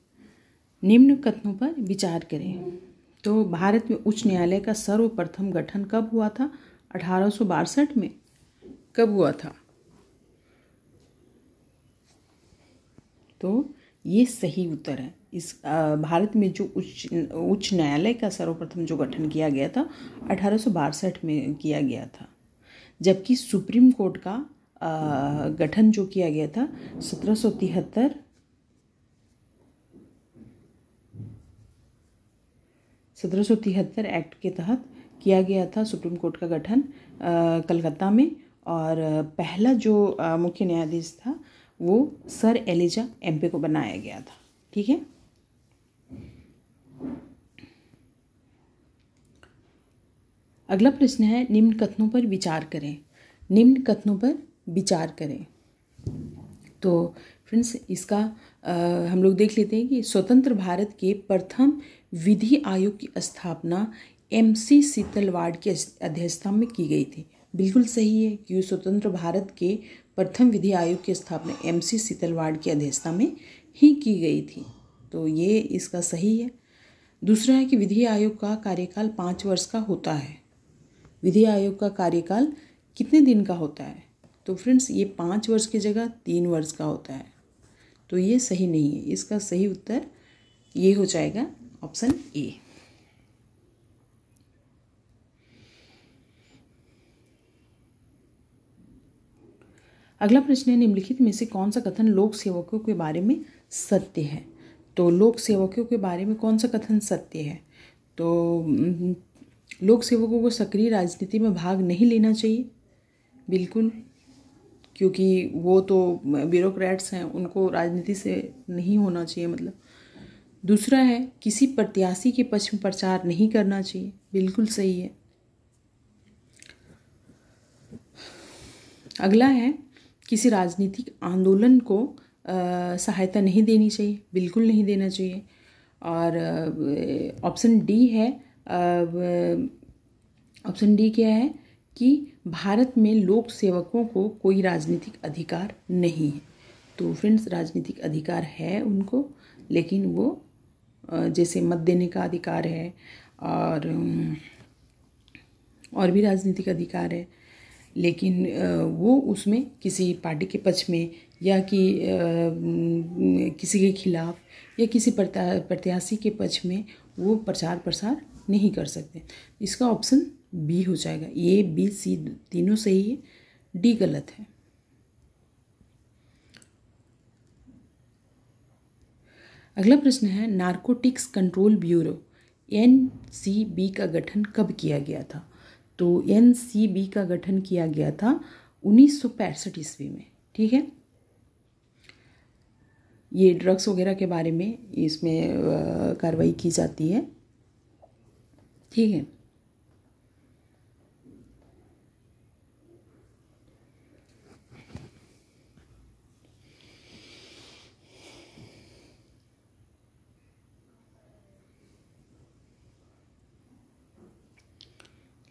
निम्न कथनों पर विचार करें। तो भारत में उच्च न्यायालय का सर्वप्रथम गठन कब हुआ था, 1862 में। कब हुआ था, तो ये सही उत्तर है। इस भारत में जो उच्च न्यायालय का सर्वप्रथम जो गठन किया गया था 1862 में किया गया था, जबकि सुप्रीम कोर्ट का गठन जो किया गया था 1773 1773 एक्ट के तहत किया गया था सुप्रीम कोर्ट का गठन कलकत्ता में। और पहला जो मुख्य न्यायाधीश था वो सर एलिजा एम्पे को बनाया गया था। ठीक है। अगला प्रश्न है निम्न कथनों पर विचार करें। निम्न कथनों पर विचार करें। तो फ्रेंड्स इसका हम लोग देख लेते हैं कि स्वतंत्र भारत के प्रथम विधि आयोग की स्थापना MC सीतलवाड़ की अध्यक्षता में की गई थी। बिल्कुल सही है कि स्वतंत्र भारत के प्रथम विधि आयोग की स्थापना MC सीतलवाड़ की अध्यक्षता में ही की गई थी। तो ये इसका सही है। दूसरा है कि विधि आयोग का कार्यकाल 5 वर्ष का होता है। विधि आयोग का कार्यकाल कितने दिन का होता है? तो फ्रेंड्स ये 5 वर्ष की जगह 3 वर्ष का होता है। तो ये सही नहीं है। इसका सही उत्तर ये हो जाएगा ऑप्शन ए। अगला प्रश्न है निम्नलिखित में से कौन सा कथन लोक सेवकों के बारे में सत्य है? तो लोक सेवकों के बारे में कौन सा कथन सत्य है? तो लोक सेवकों को सक्रिय राजनीति में भाग नहीं लेना चाहिए, बिल्कुल, क्योंकि वो तो ब्यूरोक्रेट्स हैं, उनको राजनीति से नहीं होना चाहिए मतलब। दूसरा है किसी प्रत्याशी के पक्ष में प्रचार नहीं करना चाहिए, बिल्कुल सही है। अगला है किसी राजनीतिक आंदोलन को सहायता नहीं देनी चाहिए, बिल्कुल नहीं देना चाहिए। और ऑप्शन डी है, ऑप्शन डी क्या है कि भारत में लोक सेवकों को कोई राजनीतिक अधिकार नहीं है। तो फ्रेंड्स राजनीतिक अधिकार है उनको, लेकिन वो जैसे मत देने का अधिकार है और भी राजनीतिक अधिकार है, लेकिन वो उसमें किसी पार्टी के पक्ष में या कि किसी के खिलाफ या किसी प्रत्याशी के पक्ष में वो प्रचार प्रसार नहीं कर सकते। इसका ऑप्शन बी हो जाएगा। ए बी सी तीनों सही है, डी गलत है। अगला प्रश्न है नारकोटिक्स कंट्रोल ब्यूरो NCB का गठन कब किया गया था? तो NCB का गठन किया गया था 1965 ईस्वी में। ठीक है। ये ड्रग्स वगैरह के बारे में इसमें कार्रवाई की जाती है। ठीक है।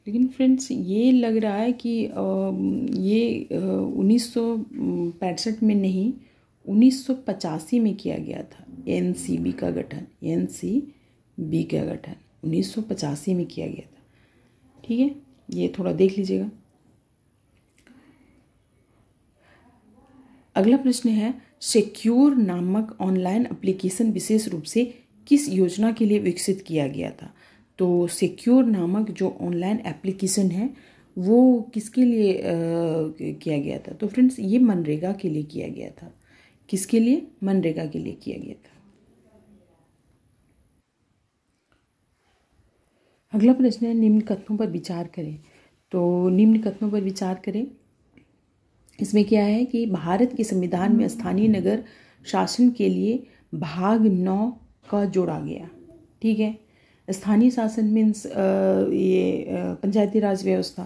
लेकिन फ्रेंड्स ये लग रहा है कि ये 1965 में नहीं 1985 में किया गया था NCB का गठन। NCB का गठन 1985 में किया गया था। ठीक है, ये थोड़ा देख लीजिएगा। अगला प्रश्न है सिक्योर नामक ऑनलाइन एप्लीकेशन विशेष रूप से किस योजना के लिए विकसित किया गया था? तो सिक्योर नामक जो ऑनलाइन एप्लीकेशन है वो किसके लिए किया गया था? तो फ्रेंड्स ये मनरेगा के लिए किया गया था। किसके लिए? मनरेगा के लिए किया गया था। अगला प्रश्न है निम्न कथनों पर विचार करें। तो निम्न कथनों पर विचार करें। इसमें क्या है कि भारत के संविधान में स्थानीय नगर शासन के लिए भाग 9 का जोड़ा गया। ठीक है। स्थानीय शासन मीन्स ये पंचायती राज व्यवस्था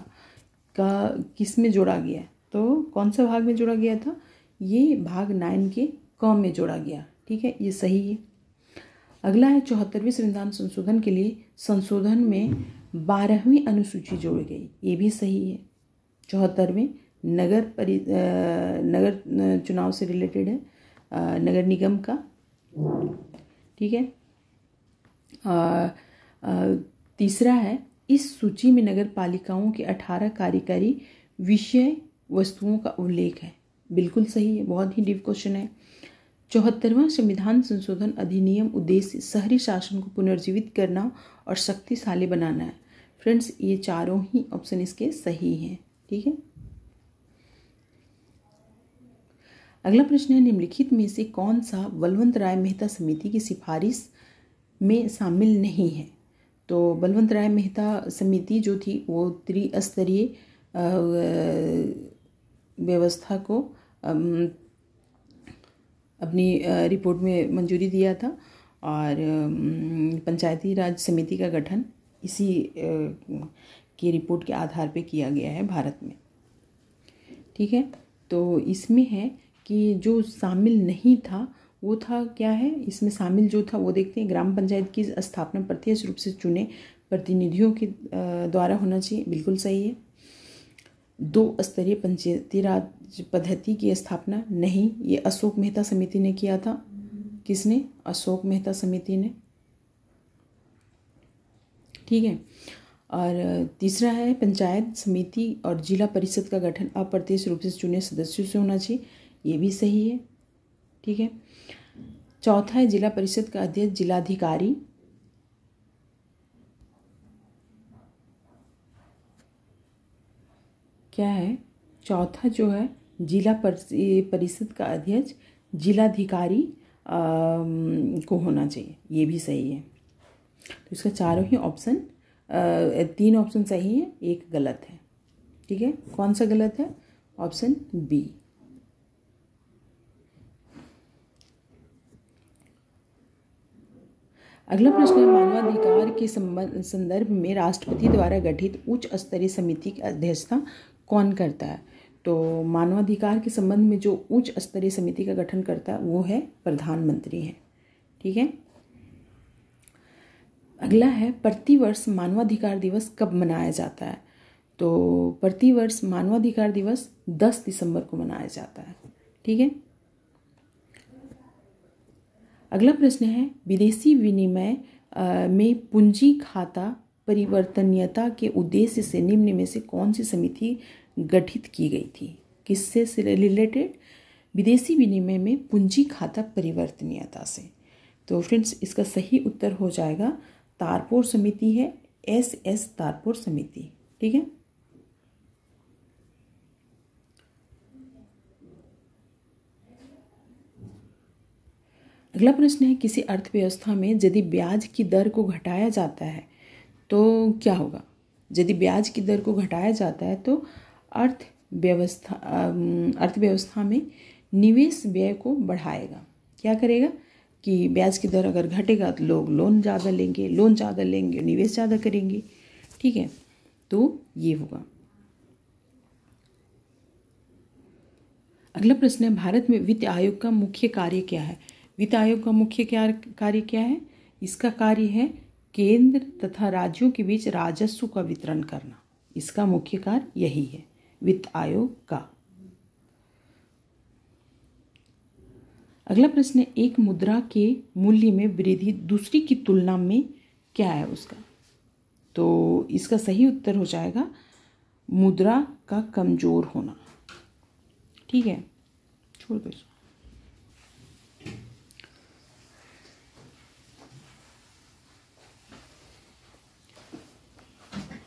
का किस में जोड़ा गया? तो कौन सा भाग में जोड़ा गया था? ये भाग 9 के क में जोड़ा गया। ठीक है, ये सही है। अगला है 74वें संविधान संशोधन के लिए संशोधन में 12वीं अनुसूची जोड़ी गई। ये भी सही है। 74वें नगर चुनाव से रिलेटेड है, नगर निगम का। ठीक है। तीसरा है इस सूची में नगर पालिकाओं के 18 कार्यकारी विषय वस्तुओं का उल्लेख है। बिल्कुल सही है, बहुत ही डीप क्वेश्चन है। 74वां संविधान संशोधन अधिनियम उद्देश्य शहरी शासन को पुनर्जीवित करना और शक्तिशाली बनाना है। फ्रेंड्स ये चारों ही ऑप्शन इसके सही हैं। ठीक है। अगला प्रश्न है निम्नलिखित में से कौन सा बलवंत राय मेहता समिति की सिफारिश में शामिल नहीं है? तो बलवंत राय मेहता समिति जो थी वो त्रिस्तरीय व्यवस्था को अपनी रिपोर्ट में मंजूरी दिया था और पंचायती राज समिति का गठन इसी की रिपोर्ट के आधार पे किया गया है भारत में। ठीक है, तो इसमें है कि जो शामिल नहीं था वो था क्या है, इसमें शामिल जो था वो देखते हैं, ग्राम पंचायत की स्थापना प्रत्यक्ष रूप से चुने प्रतिनिधियों के द्वारा होना चाहिए, बिल्कुल सही है। 2 स्तरीय पंचायती राज पद्धति की स्थापना नहीं, ये अशोक मेहता समिति ने किया था। किसने? अशोक मेहता समिति ने। ठीक है, और तीसरा है पंचायत समिति और जिला परिषद का गठन अप्रत्यक्ष रूप से चुने सदस्यों से होना चाहिए, ये भी सही है। ठीक है, चौथा है जिला परिषद का अध्यक्ष जिलाधिकारी। क्या है? चौथा जो है जिला परिषद का अध्यक्ष जिलाधिकारी को होना चाहिए, ये भी सही है। तो इसका चारों ही ऑप्शन 3 ऑप्शन सही है, 1 गलत है। ठीक है, कौन सा गलत है? Option B. अगला प्रश्न है मानवाधिकार के संदर्भ में राष्ट्रपति द्वारा गठित उच्च स्तरीय समिति की अध्यक्षता कौन करता है? तो मानवाधिकार के संबंध में जो उच्च स्तरीय समिति का गठन करता है वो है प्रधानमंत्री है। ठीक है, अगला है प्रतिवर्ष मानवाधिकार दिवस कब मनाया जाता है? तो प्रतिवर्ष मानवाधिकार दिवस 10 दिसंबर को मनाया जाता है। ठीक है, अगला प्रश्न है विदेशी विनिमय में पूंजी खाता परिवर्तनीयता के उद्देश्य से निम्न में से कौन सी समिति गठित की गई थी? किससे रिलेटेड? विदेशी विनिमय में पूंजी खाता परिवर्तनीयता से। तो फ्रेंड्स इसका सही उत्तर हो जाएगा तारपोर समिति है, SS तारपोर समिति। ठीक है, अगला प्रश्न है किसी अर्थव्यवस्था में यदि ब्याज की दर को घटाया जाता है तो क्या होगा? यदि ब्याज की दर को घटाया जाता है तो अर्थव्यवस्था में निवेश व्यय को बढ़ाएगा। क्या करेगा कि ब्याज की दर अगर घटेगा तो लोग लोन ज़्यादा लेंगे, निवेश ज़्यादा करेंगे। ठीक है, तो ये होगा। अगला प्रश्न है भारत में वित्त आयोग का मुख्य कार्य क्या है? वित्त आयोग का मुख्य कार्य क्या है? इसका कार्य है केंद्र तथा राज्यों के बीच राजस्व का वितरण करना। इसका मुख्य कार्य यही है वित्त आयोग का। अगला प्रश्न है एक मुद्रा के मूल्य में वृद्धि दूसरी की तुलना में क्या है उसका? तो इसका सही उत्तर हो जाएगा मुद्रा का कमजोर होना। ठीक है, छोड़ दो।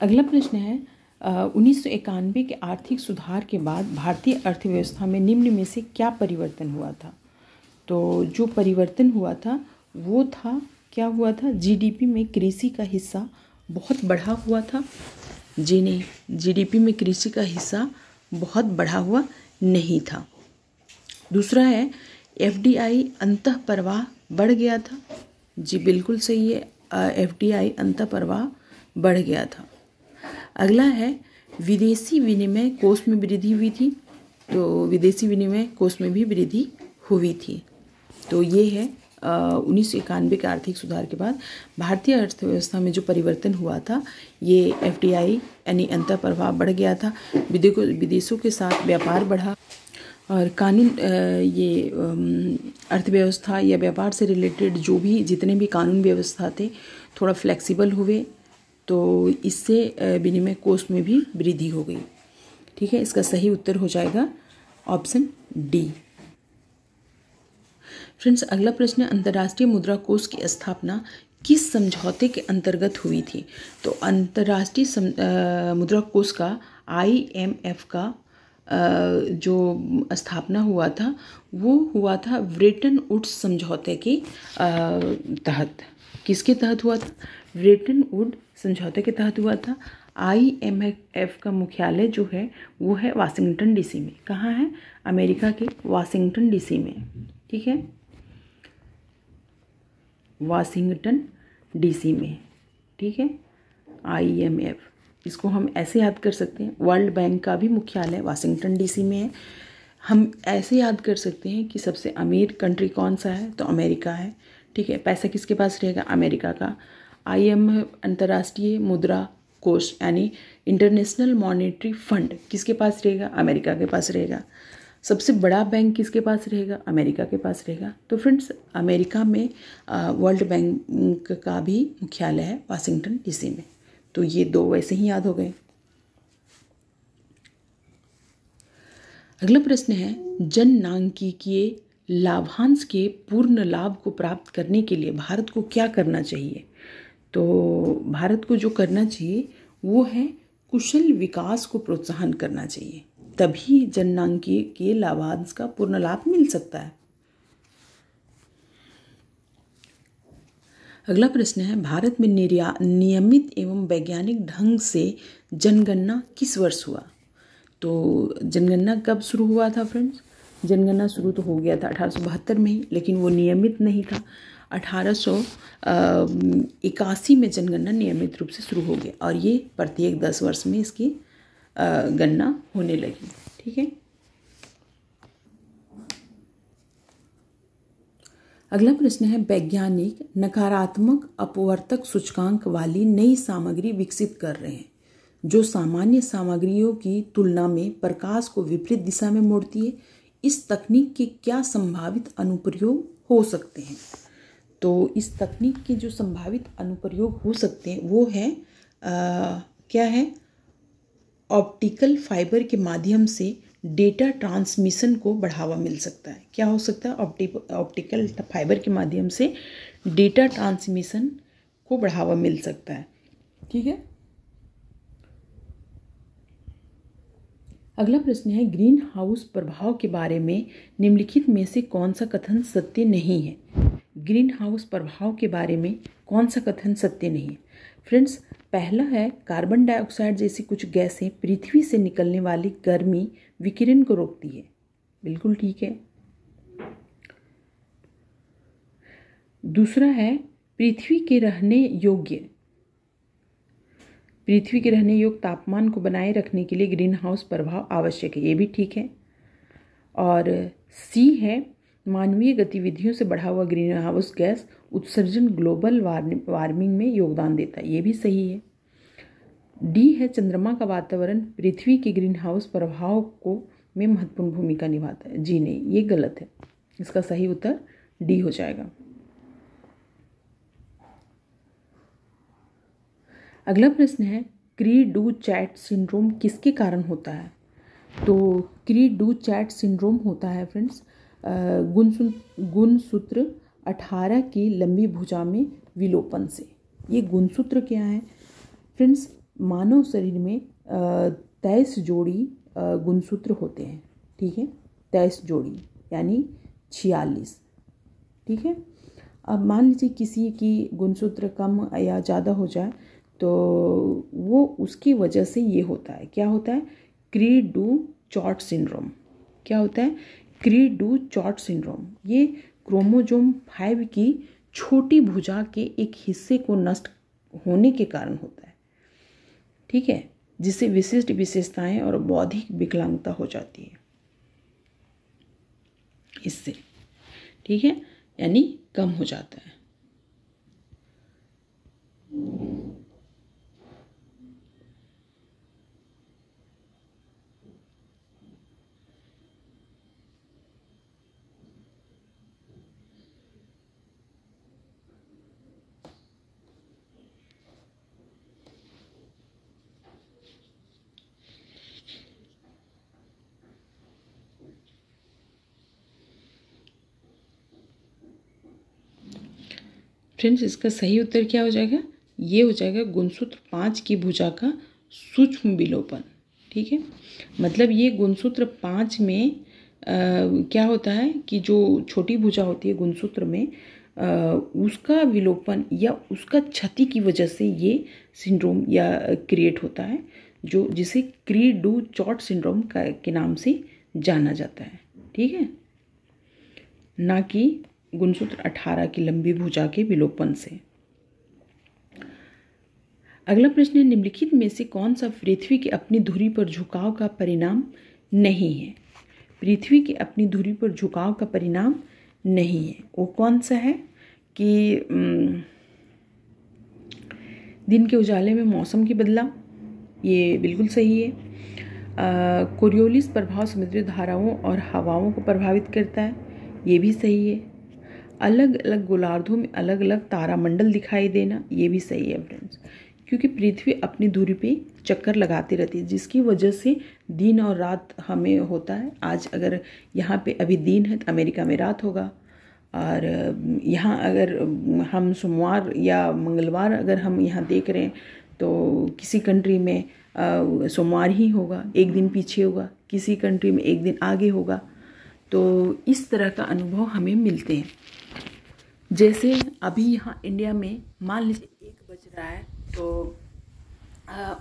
अगला प्रश्न है 1991 के आर्थिक सुधार के बाद भारतीय अर्थव्यवस्था में निम्न में से क्या परिवर्तन हुआ था? तो जो परिवर्तन हुआ था वो था, क्या हुआ था? जीडीपी में कृषि का हिस्सा बहुत बढ़ा हुआ था। जी नहीं, जीडीपी में कृषि का हिस्सा बहुत बढ़ा हुआ नहीं था। दूसरा है एफडीआई अंतः प्रवाह बढ़ गया था। जी बिल्कुल सही है, एफडीआई अंतः प्रवाह बढ़ गया था। अगला है विदेशी विनिमय कोष में वृद्धि हुई थी। तो विदेशी विनिमय कोष में भी वृद्धि हुई थी। तो ये है 1991 के आर्थिक सुधार के बाद भारतीय अर्थव्यवस्था में जो परिवर्तन हुआ था ये एफडीआई यानी अंतः प्रवाह बढ़ गया था। विदेशों के साथ व्यापार बढ़ा और कानून ये अर्थव्यवस्था या व्यापार से रिलेटेड जो भी जितने भी कानून व्यवस्था थे थोड़ा फ्लेक्सिबल हुए, तो इससे विनिमय कोष में भी वृद्धि हो गई। ठीक है, इसका सही उत्तर हो जाएगा ऑप्शन डी। फ्रेंड्स अगला प्रश्न है अंतर्राष्ट्रीय मुद्रा कोष की स्थापना किस समझौते के अंतर्गत हुई थी? तो अंतर्राष्ट्रीय मुद्रा कोष का IMF का जो स्थापना हुआ था वो हुआ था ब्रेटन वुड्स समझौते के तहत। किसके तहत हुआ था? ब्रेटन वुड समझौते के तहत हुआ था। IMF का मुख्यालय जो है वो है वाशिंगटन DC में। कहाँ है? अमेरिका के वाशिंगटन DC में। ठीक है, वाशिंगटन DC में। ठीक है, IMF, इसको हम ऐसे याद कर सकते हैं। वर्ल्ड बैंक का भी मुख्यालय वाशिंगटन DC में है। हम ऐसे याद कर सकते हैं कि सबसे अमीर कंट्री कौन सा है, तो अमेरिका है। ठीक है, पैसा किसके पास रहेगा? अमेरिका का। IMF अंतर्राष्ट्रीय मुद्रा कोष यानी इंटरनेशनल मॉनेटरी फंड किसके पास रहेगा? अमेरिका के पास रहेगा। सबसे बड़ा बैंक किसके पास रहेगा? अमेरिका के पास रहेगा। तो फ्रेंड्स, अमेरिका में वर्ल्ड बैंक का भी मुख्यालय है वाशिंगटन DC में। तो ये दो वैसे ही याद हो गए। अगला प्रश्न है, जननांकिकीय लाभांश के पूर्ण लाभ को प्राप्त करने के लिए भारत को क्या करना चाहिए? तो भारत को जो करना चाहिए वो है कुशल विकास को प्रोत्साहन करना चाहिए, तभी जननांकिकीय लाभांश का पूर्ण लाभ मिल सकता है। अगला प्रश्न है, भारत में नियमित एवं वैज्ञानिक ढंग से जनगणना किस वर्ष हुआ? तो जनगणना कब शुरू हुआ था फ्रेंड्स? जनगणना शुरू तो हो गया था 1872 में ही, लेकिन वो नियमित नहीं था। 1881 में जनगणना नियमित रूप से शुरू हो गया और ये प्रत्येक 10 वर्ष में इसकी गणना होने लगी। ठीक है, अगला प्रश्न है, वैज्ञानिक नकारात्मक अपवर्तक सूचकांक वाली नई सामग्री विकसित कर रहे हैं जो सामान्य सामग्रियों की तुलना में प्रकाश को विपरीत दिशा में मोड़ती है। इस तकनीक के क्या संभावित अनुप्रयोग हो सकते हैं? तो इस तकनीक के जो संभावित अनुप्रयोग हो सकते हैं वो है क्या है? ऑप्टिकल फाइबर के माध्यम से डेटा ट्रांसमिशन को बढ़ावा मिल सकता है। क्या हो सकता है? ऑप्टिकल फाइबर के माध्यम से डेटा ट्रांसमिशन को बढ़ावा मिल सकता है। ठीक है, अगला प्रश्न है, ग्रीन हाउस प्रभाव के बारे में निम्नलिखित में से कौन सा कथन सत्य नहीं है? ग्रीन हाउस प्रभाव के बारे में कौन सा कथन सत्य नहीं है? फ्रेंड्स, पहला है, कार्बन डाइऑक्साइड जैसी कुछ गैसें पृथ्वी से निकलने वाली गर्मी विकिरण को रोकती है। बिल्कुल ठीक है। दूसरा है, पृथ्वी के रहने योग्य तापमान को बनाए रखने के लिए ग्रीन हाउस प्रभाव आवश्यक है। ये भी ठीक है। और सी है, मानवीय गतिविधियों से बढ़ा हुआ ग्रीन हाउस गैस उत्सर्जन ग्लोबल वार्मिंग में योगदान देता है। ये भी सही है। डी है, चंद्रमा का वातावरण पृथ्वी के ग्रीन हाउस प्रभाव को में महत्वपूर्ण भूमिका निभाता है। जी नहीं, ये गलत है। इसका सही उत्तर डी हो जाएगा। अगला प्रश्न है, क्री डू चैट सिंड्रोम किसके कारण होता है? तो क्री डू चैट सिंड्रोम होता है फ्रेंड्स गुणसूत्र 18 की लंबी भुजा में विलोपन से। ये गुणसूत्र क्या है फ्रेंड्स? मानव शरीर में 23 जोड़ी गुणसूत्र होते हैं। ठीक है, 23 जोड़ी यानी 46। ठीक है, अब मान लीजिए किसी की गुणसूत्र कम या ज़्यादा हो जाए तो वो उसकी वजह से ये होता है। क्या होता है? क्री डू चैट सिंड्रोम। क्या होता है? क्री डू चैट सिंड्रोम। ये क्रोमोसोम 5 की छोटी भुजा के एक हिस्से को नष्ट होने के कारण होता है। ठीक है, जिससे विशिष्ट विशेषताएं और बौद्धिक विकलांगता हो जाती है इससे। ठीक है, यानी कम हो जाता है। फ्रेंड्स, इसका सही उत्तर क्या हो जाएगा? ये हो जाएगा गुणसूत्र 5 की भुजा का सूक्ष्म विलोपन। ठीक है, मतलब ये गुणसूत्र 5 में क्या होता है कि जो छोटी भुजा होती है गुणसूत्र में उसका विलोपन या उसका क्षति की वजह से ये सिंड्रोम या क्रिएट होता है, जो जिसे क्री डू चॉट सिंड्रोम के नाम से जाना जाता है। ठीक है, ना कि गुणसूत्र 18 की लंबी भुजा के विलोपन से। अगला प्रश्न है, निम्नलिखित में से कौन सा पृथ्वी के अपनी धुरी पर झुकाव का परिणाम नहीं है? पृथ्वी के अपनी धुरी पर झुकाव का परिणाम नहीं है, वो कौन सा है? कि दिन के उजाले में मौसम की बदलाव, ये बिल्कुल सही है। कोरियोलिस प्रभाव समुद्री धाराओं और हवाओं को प्रभावित करता है, ये भी सही है। अलग अलग गोलार्धों में अलग अलग तारामंडल दिखाई देना, ये भी सही है फ्रेंड्स, क्योंकि पृथ्वी अपनी धुरी पे चक्कर लगाती रहती है, जिसकी वजह से दिन और रात हमें होता है। आज अगर यहाँ पे अभी दिन है तो अमेरिका में रात होगा, और यहाँ अगर हम सोमवार या मंगलवार अगर हम यहाँ देख रहे हैं तो किसी कंट्री में सोमवार ही होगा, एक दिन पीछे होगा, किसी कंट्री में एक दिन आगे होगा। तो इस तरह का अनुभव हमें मिलते हैं। जैसे अभी यहाँ इंडिया में मान लीजिए 1 बज रहा है, तो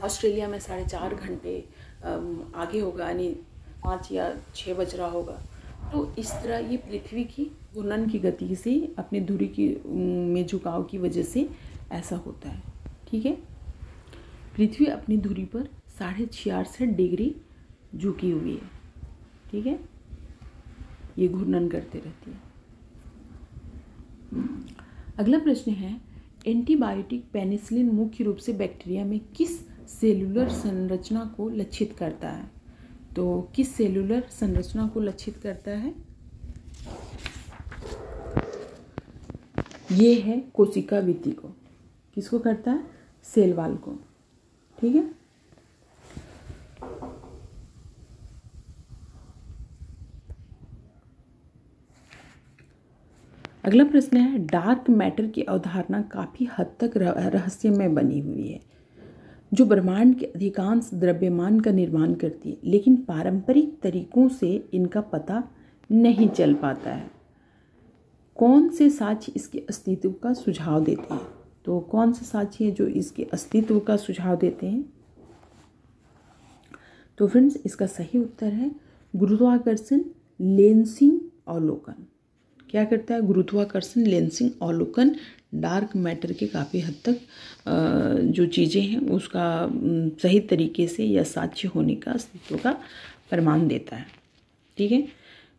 ऑस्ट्रेलिया में 4.5 घंटे आगे होगा, यानी 5 या 6 बज रहा होगा। तो इस तरह ये पृथ्वी की घूर्णन की गति से अपनी धुरी की में झुकाव की वजह से ऐसा होता है। ठीक है, पृथ्वी अपनी धुरी पर 66.5 डिग्री झुकी हुई है। ठीक है, ये घूर्णन करते रहती है। अगला प्रश्न है, एंटीबायोटिक पेनिसिलिन मुख्य रूप से बैक्टीरिया में किस सेलुलर संरचना को लक्षित करता है? तो किस सेलुलर संरचना को लक्षित करता है? ये है कोशिका भित्ति को। किसको करता है? सेल वॉल को। ठीक है, अगला प्रश्न है, डार्क मैटर की अवधारणा काफी हद तक रहस्यमय बनी हुई है, जो ब्रह्मांड के अधिकांश द्रव्यमान का निर्माण करती है, लेकिन पारंपरिक तरीकों से इनका पता नहीं चल पाता है। कौन से साक्ष्य इसके अस्तित्व का सुझाव देते हैं? तो कौन से साक्ष्य हैं जो इसके अस्तित्व का सुझाव देते हैं? तो फ्रेंड्स, इसका सही उत्तर है गुरुत्वाकर्षण लेंसिंग अवलोकन। क्या करता है? गुरुत्वाकर्षण लेंसिंग अवलोकन डार्क मैटर के काफ़ी हद तक जो चीज़ें हैं उसका सही तरीके से या साक्ष्य होने का अस्तित्व का प्रमाण देता है। ठीक है,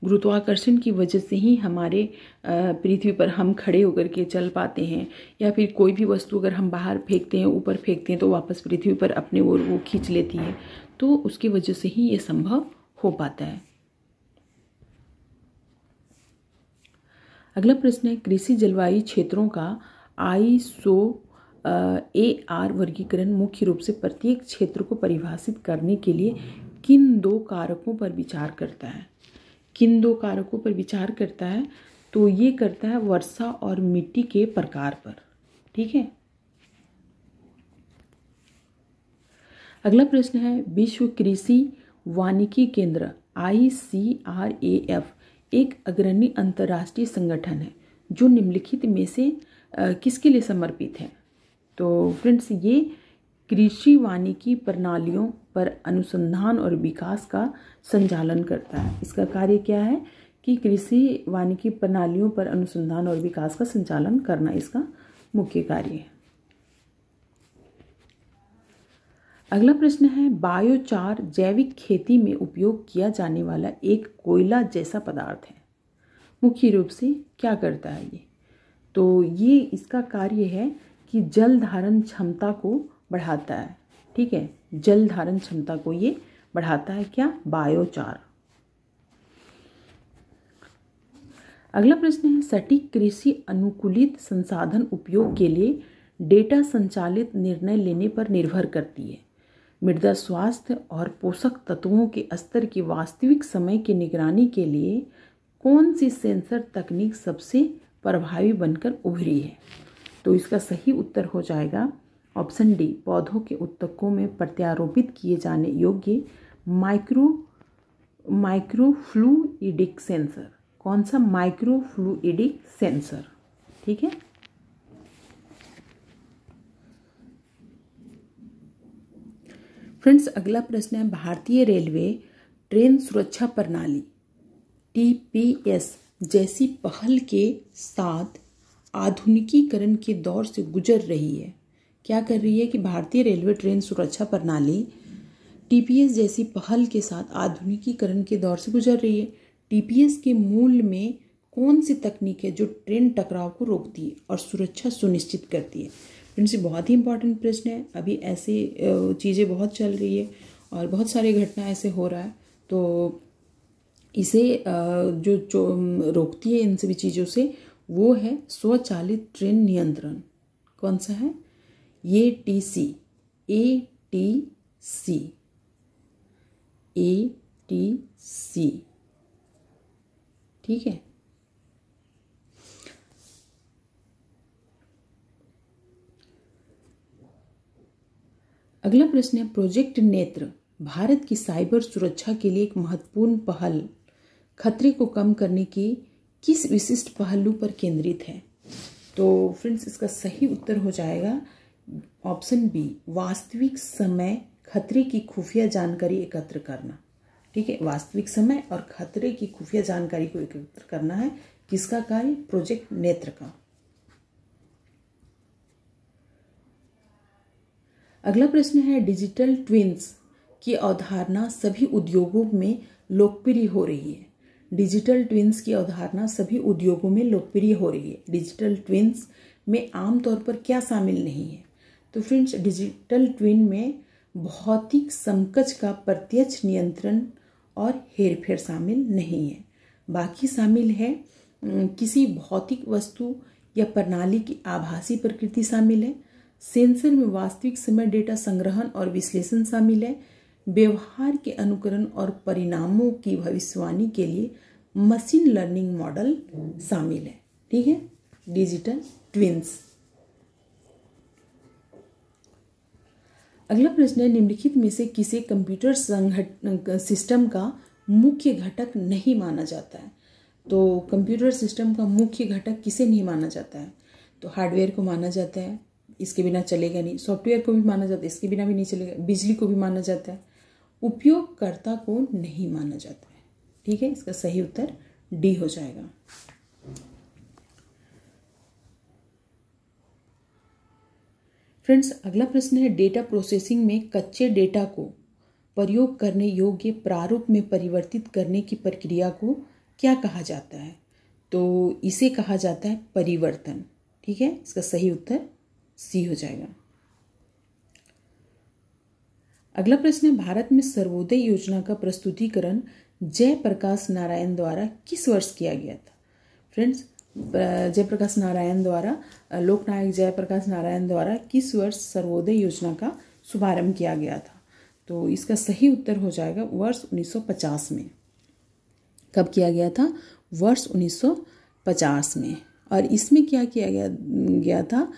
गुरुत्वाकर्षण की वजह से ही हमारे पृथ्वी पर हम खड़े होकर के चल पाते हैं, या फिर कोई भी वस्तु अगर हम बाहर फेंकते हैं, ऊपर फेंकते हैं, तो वापस पृथ्वी पर अपने ओर वो खींच लेती है। तो उसकी वजह से ही ये संभव हो पाता है। अगला प्रश्न है, कृषि जलवायु क्षेत्रों का ISO-AR वर्गीकरण मुख्य रूप से प्रत्येक क्षेत्र को परिभाषित करने के लिए किन 2 कारकों पर विचार करता है? किन 2 कारकों पर विचार करता है? तो ये करता है वर्षा और मिट्टी के प्रकार पर। ठीक है, अगला प्रश्न है, विश्व कृषि वानिकी केंद्र ICRAF एक अग्रणी अंतर्राष्ट्रीय संगठन है जो निम्नलिखित में से किसके लिए समर्पित है? तो फ्रेंड्स, ये कृषि वानिकी प्रणालियों पर अनुसंधान और विकास का संचालन करता है। इसका कार्य क्या है कि कृषि वानिकी प्रणालियों पर अनुसंधान और विकास का संचालन करना इसका मुख्य कार्य है। अगला प्रश्न है, बायोचार जैविक खेती में उपयोग किया जाने वाला एक कोयला जैसा पदार्थ है। मुख्य रूप से क्या करता है ये? तो ये इसका कार्य है कि जल धारण क्षमता को बढ़ाता है। ठीक है, जल धारण क्षमता को ये बढ़ाता है। क्या? बायोचार। अगला प्रश्न है, सटीक कृषि अनुकूलित संसाधन उपयोग के लिए डेटा संचालित निर्णय लेने पर निर्भर करती है। मृदा स्वास्थ्य और पोषक तत्वों के स्तर की वास्तविक समय की निगरानी के लिए कौन सी सेंसर तकनीक सबसे प्रभावी बनकर उभरी है? तो इसका सही उत्तर हो जाएगा ऑप्शन डी, पौधों के उत्तकों में प्रत्यारोपित किए जाने योग्य माइक्रोफ्लूइडिक सेंसर। कौन सा? माइक्रोफ्लूइडिक सेंसर। ठीक ठीक है। फ्रेंड्स, अगला प्रश्न है, भारतीय रेलवे ट्रेन सुरक्षा प्रणाली TPS जैसी पहल के साथ आधुनिकीकरण के दौर से गुजर रही है। क्या कर रही है कि भारतीय रेलवे ट्रेन सुरक्षा प्रणाली TPS जैसी पहल के साथ आधुनिकीकरण के दौर से गुजर रही है। TPS के मूल में कौन सी तकनीक है जो ट्रेन टकराव को रोकती है और सुरक्षा सुनिश्चित करती है? फ्रेंड्स, ये बहुत ही इंपॉर्टेंट प्रश्न है। अभी ऐसी चीज़ें बहुत चल रही है और बहुत सारी घटना ऐसे हो रहा है, तो इसे जो रोकती है इन सभी चीज़ों से, वो है स्वचालित ट्रेन नियंत्रण। कौन सा है? ATC। ठीक है। अगला प्रश्न है, प्रोजेक्ट नेत्र भारत की साइबर सुरक्षा के लिए एक महत्वपूर्ण पहल खतरे को कम करने की किस विशिष्ट पहलू पर केंद्रित है? तो फ्रेंड्स, इसका सही उत्तर हो जाएगा ऑप्शन बी, वास्तविक समय खतरे की खुफिया जानकारी एकत्र करना। ठीक है, वास्तविक समय और खतरे की खुफिया जानकारी को एकत्र करना है किसका कार्य? प्रोजेक्ट नेत्र का। अगला प्रश्न है, डिजिटल ट्विन्स की अवधारणा सभी उद्योगों में लोकप्रिय हो रही है। डिजिटल ट्विन्स की अवधारणा सभी उद्योगों में लोकप्रिय हो रही है। डिजिटल ट्विन्स में आमतौर पर क्या शामिल नहीं है? तो फ्रेंड्स, डिजिटल ट्विन में भौतिक समकक्ष का प्रत्यक्ष नियंत्रण और हेरफेर शामिल नहीं है। बाकी शामिल है किसी भौतिक वस्तु या प्रणाली की आभासी प्रकृति शामिल है। सेंसर में वास्तविक समय डेटा संग्रहण और विश्लेषण शामिल है। व्यवहार के अनुकरण और परिणामों की भविष्यवाणी के लिए मशीन लर्निंग मॉडल शामिल है। ठीक है, डिजिटल ट्विन्स। अगला प्रश्न है, निम्नलिखित में से किसे कंप्यूटर सिस्टम का मुख्य घटक नहीं माना जाता है? तो कंप्यूटर सिस्टम का मुख्य घटक किसे नहीं माना जाता है? तो हार्डवेयर को माना जाता है, इसके बिना चलेगा नहीं। सॉफ्टवेयर को भी माना जाता है, इसके बिना भी नहीं चलेगा। बिजली को भी माना जाता है। उपयोगकर्ता को नहीं माना जाता है। ठीक है, इसका सही उत्तर डी हो जाएगा। फ्रेंड्स, अगला प्रश्न है, डेटा प्रोसेसिंग में कच्चे डेटा को प्रयोग करने योग्य प्रारूप में परिवर्तित करने की प्रक्रिया को क्या कहा जाता है? तो इसे कहा जाता है परिवर्तन। ठीक है, इसका सही उत्तर सी हो जाएगा। अगला प्रश्न है, भारत में सर्वोदय योजना का प्रस्तुतिकरण जयप्रकाश नारायण द्वारा किस वर्ष किया गया था? फ्रेंड्स, जयप्रकाश नारायण द्वारा, लोकनायक जयप्रकाश नारायण द्वारा किस वर्ष सर्वोदय योजना का शुभारंभ किया गया था? तो इसका सही उत्तर हो जाएगा वर्ष 1950 में। कब किया गया था? वर्ष 1950 में। और इसमें क्या किया गया था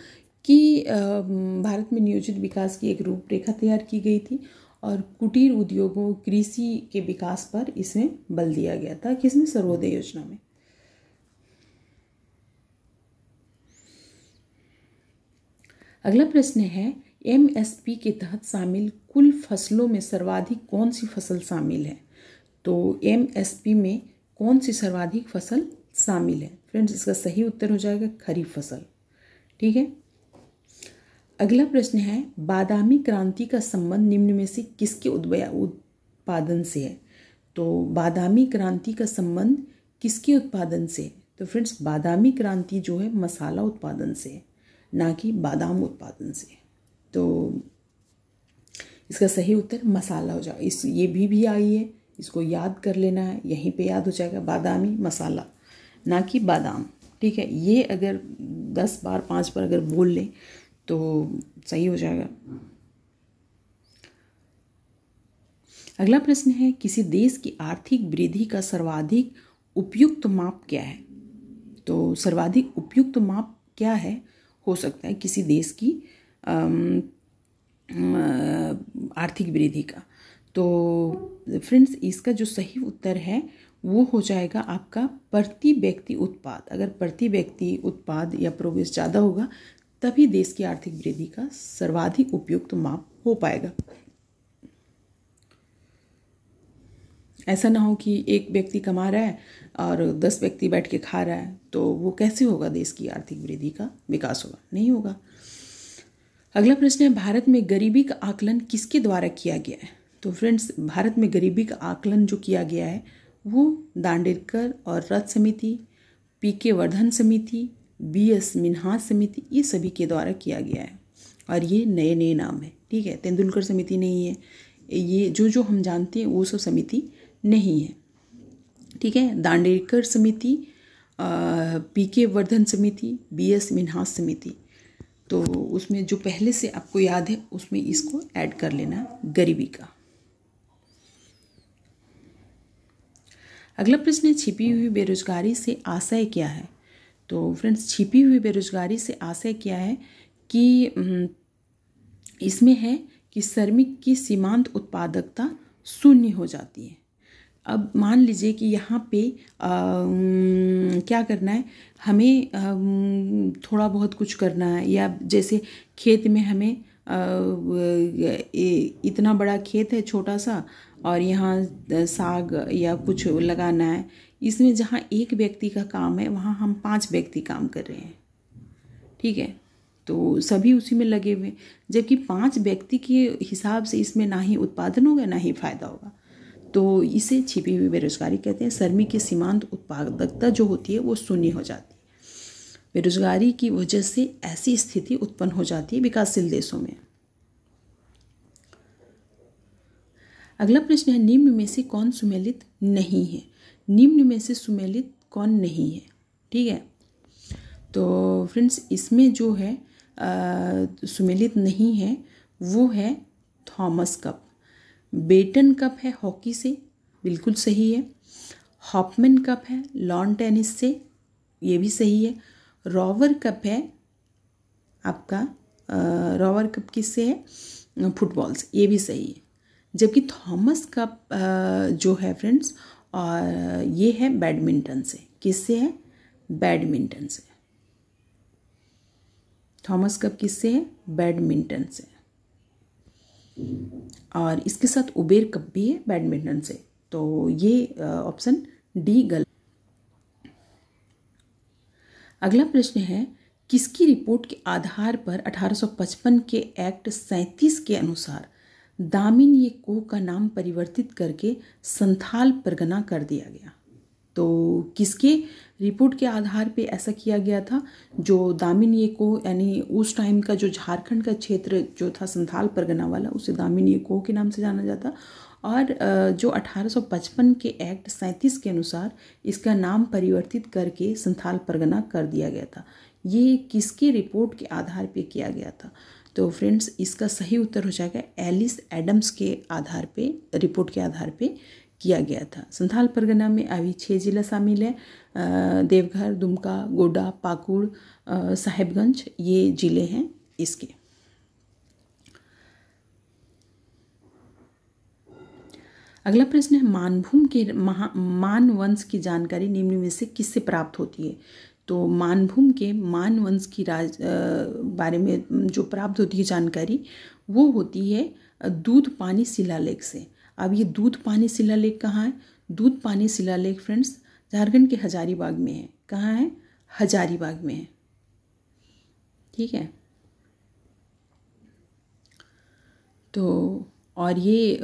कि भारत में नियोजित विकास की एक रूपरेखा तैयार की गई थी और कुटीर उद्योगों, कृषि के विकास पर इसमें बल दिया गया था। किसमें? सर्वोदय योजना में। अगला प्रश्न है, MSP के तहत शामिल कुल फसलों में सर्वाधिक कौन सी फसल शामिल है? तो MSP में कौन सी सर्वाधिक फसल शामिल है? फ्रेंड्स, इसका सही उत्तर हो जाएगा खरीफ फसल। ठीक है। अगला प्रश्न है, बादामी क्रांति का संबंध निम्न में से किसके उत्पादन से है? तो बादामी क्रांति का संबंध किसके उत्पादन से है? तो फ्रेंड्स, बादामी क्रांति जो है मसाला उत्पादन से है, ना कि बादाम उत्पादन से। तो इसका सही उत्तर मसाला हो जाएगा। ये भी आई है, इसको याद कर लेना है, यहीं पे याद हो जाएगा, बादामी मसाला, ना कि बादाम। ठीक है, ये अगर 10 बार 5 बार अगर बोल लें तो सही हो जाएगा। अगला प्रश्न है, किसी देश की आर्थिक वृद्धि का सर्वाधिक उपयुक्त माप क्या है? तो सर्वाधिक उपयुक्त माप क्या है? हो सकता है किसी देश की आर्थिक वृद्धि का। तो फ्रेंड्स, इसका जो सही उत्तर है वो हो जाएगा आपका प्रति व्यक्ति उत्पाद। अगर प्रति व्यक्ति उत्पाद या प्रोग्रेस ज़्यादा होगा तभी देश की आर्थिक वृद्धि का सर्वाधिक उपयुक्त माप हो पाएगा। ऐसा ना हो कि एक व्यक्ति कमा रहा है और 10 व्यक्ति बैठ के खा रहा है, तो वो कैसे होगा, देश की आर्थिक वृद्धि का विकास होगा? नहीं होगा। अगला प्रश्न है, भारत में गरीबी का आकलन किसके द्वारा किया गया है? तो फ्रेंड्स, भारत में गरीबी का आकलन जो किया गया है वो दांडेकर और रथ समिति, पीके वर्धन समिति, बीएस मिन्हास समिति, ये सभी के द्वारा किया गया है। और ये नए नए नाम है, ठीक है। तेंदुलकर समिति नहीं है, ये जो हम जानते हैं वो सब समिति नहीं है, ठीक है। दांडेकर समिति, पीके वर्धन समिति, बीएस मिन्हास समिति, तो उसमें जो पहले से आपको याद है उसमें इसको ऐड कर लेना, गरीबी का। अगला प्रश्न है, छिपी हुई बेरोजगारी से आशय क्या है? तो फ्रेंड्स, छिपी हुई बेरोजगारी से आशय क्या है कि इसमें है कि श्रमिक की सीमांत उत्पादकता शून्य हो जाती है। अब मान लीजिए कि यहाँ पे क्या करना है, हमें थोड़ा बहुत कुछ करना है, या जैसे खेत में हमें इतना बड़ा खेत है छोटा सा और यहाँ साग या कुछ लगाना है, इसमें जहाँ एक व्यक्ति का काम है वहाँ हम 5 व्यक्ति काम कर रहे हैं, ठीक है। तो सभी उसी में लगे हुए, जबकि 5 व्यक्ति के हिसाब से इसमें ना ही उत्पादन होगा ना ही फायदा होगा। तो इसे छिपी हुई बेरोजगारी कहते हैं। श्रमिक की सीमांत उत्पादकता जो होती है वो शून्य हो जाती है। बेरोजगारी की वजह से ऐसी स्थिति उत्पन्न हो जाती है विकासशील देशों में। अगला प्रश्न है, निम्न में से कौन सुमेलित नहीं है? निम्न में से सुमेलित कौन नहीं है, ठीक है। तो फ्रेंड्स, इसमें जो है सुमेलित नहीं है वो है थॉमस कप। बेटन कप है हॉकी से, बिल्कुल सही है। हॉफमैन कप है लॉन टेनिस से, ये भी सही है। रॉवर कप है आपका, रॉवर कप किससे है? फुटबॉल से, ये भी सही है। जबकि थॉमस कप जो है फ्रेंड्स, ये है बैडमिंटन से। किससे है? बैडमिंटन से। थॉमस कप किससे है? बैडमिंटन से। और इसके साथ उबेर कप भी है बैडमिंटन से, तो ये ऑप्शन डी गलत। अगला प्रश्न है, किसकी रिपोर्ट के आधार पर 1855 के एक्ट 37 के अनुसार दामिन ये कोह का नाम परिवर्तित करके संथाल परगना कर दिया गया? तो किसके रिपोर्ट के आधार पे ऐसा किया गया था? जो दामिन ये कोह, यानी उस टाइम का जो झारखंड का क्षेत्र जो था संथाल परगना वाला, उसे दामिन ये कोह के नाम से जाना जाता। और जो 1855 के एक्ट 37 के अनुसार इसका नाम परिवर्तित करके संथाल परगना कर दिया गया था। ये किसके रिपोर्ट के आधार पे किया गया था? तो फ्रेंड्स, इसका सही उत्तर हो जाएगा एलिस एडम्स के आधार पे, रिपोर्ट के आधार पे किया गया था। संथाल परगना में अभी 6 जिला शामिल है, देवघर, दुमका, गोड्डा, पाकुड़, साहेबगंज, ये जिले हैं इसके। अगला प्रश्न है, मानभूम के मान वंश की जानकारी निम्न में से किससे प्राप्त होती है? तो मानभूम के मान वंश की बारे में जो प्राप्त होती है जानकारी, वो होती है दूध पानी शिलालेख से। अब ये दूध पानी शिलालेख कहाँ है? दूध पानी शिलालेख फ्रेंड्स झारखंड के हजारीबाग में है। कहाँ है? हजारीबाग में है, ठीक है। तो और ये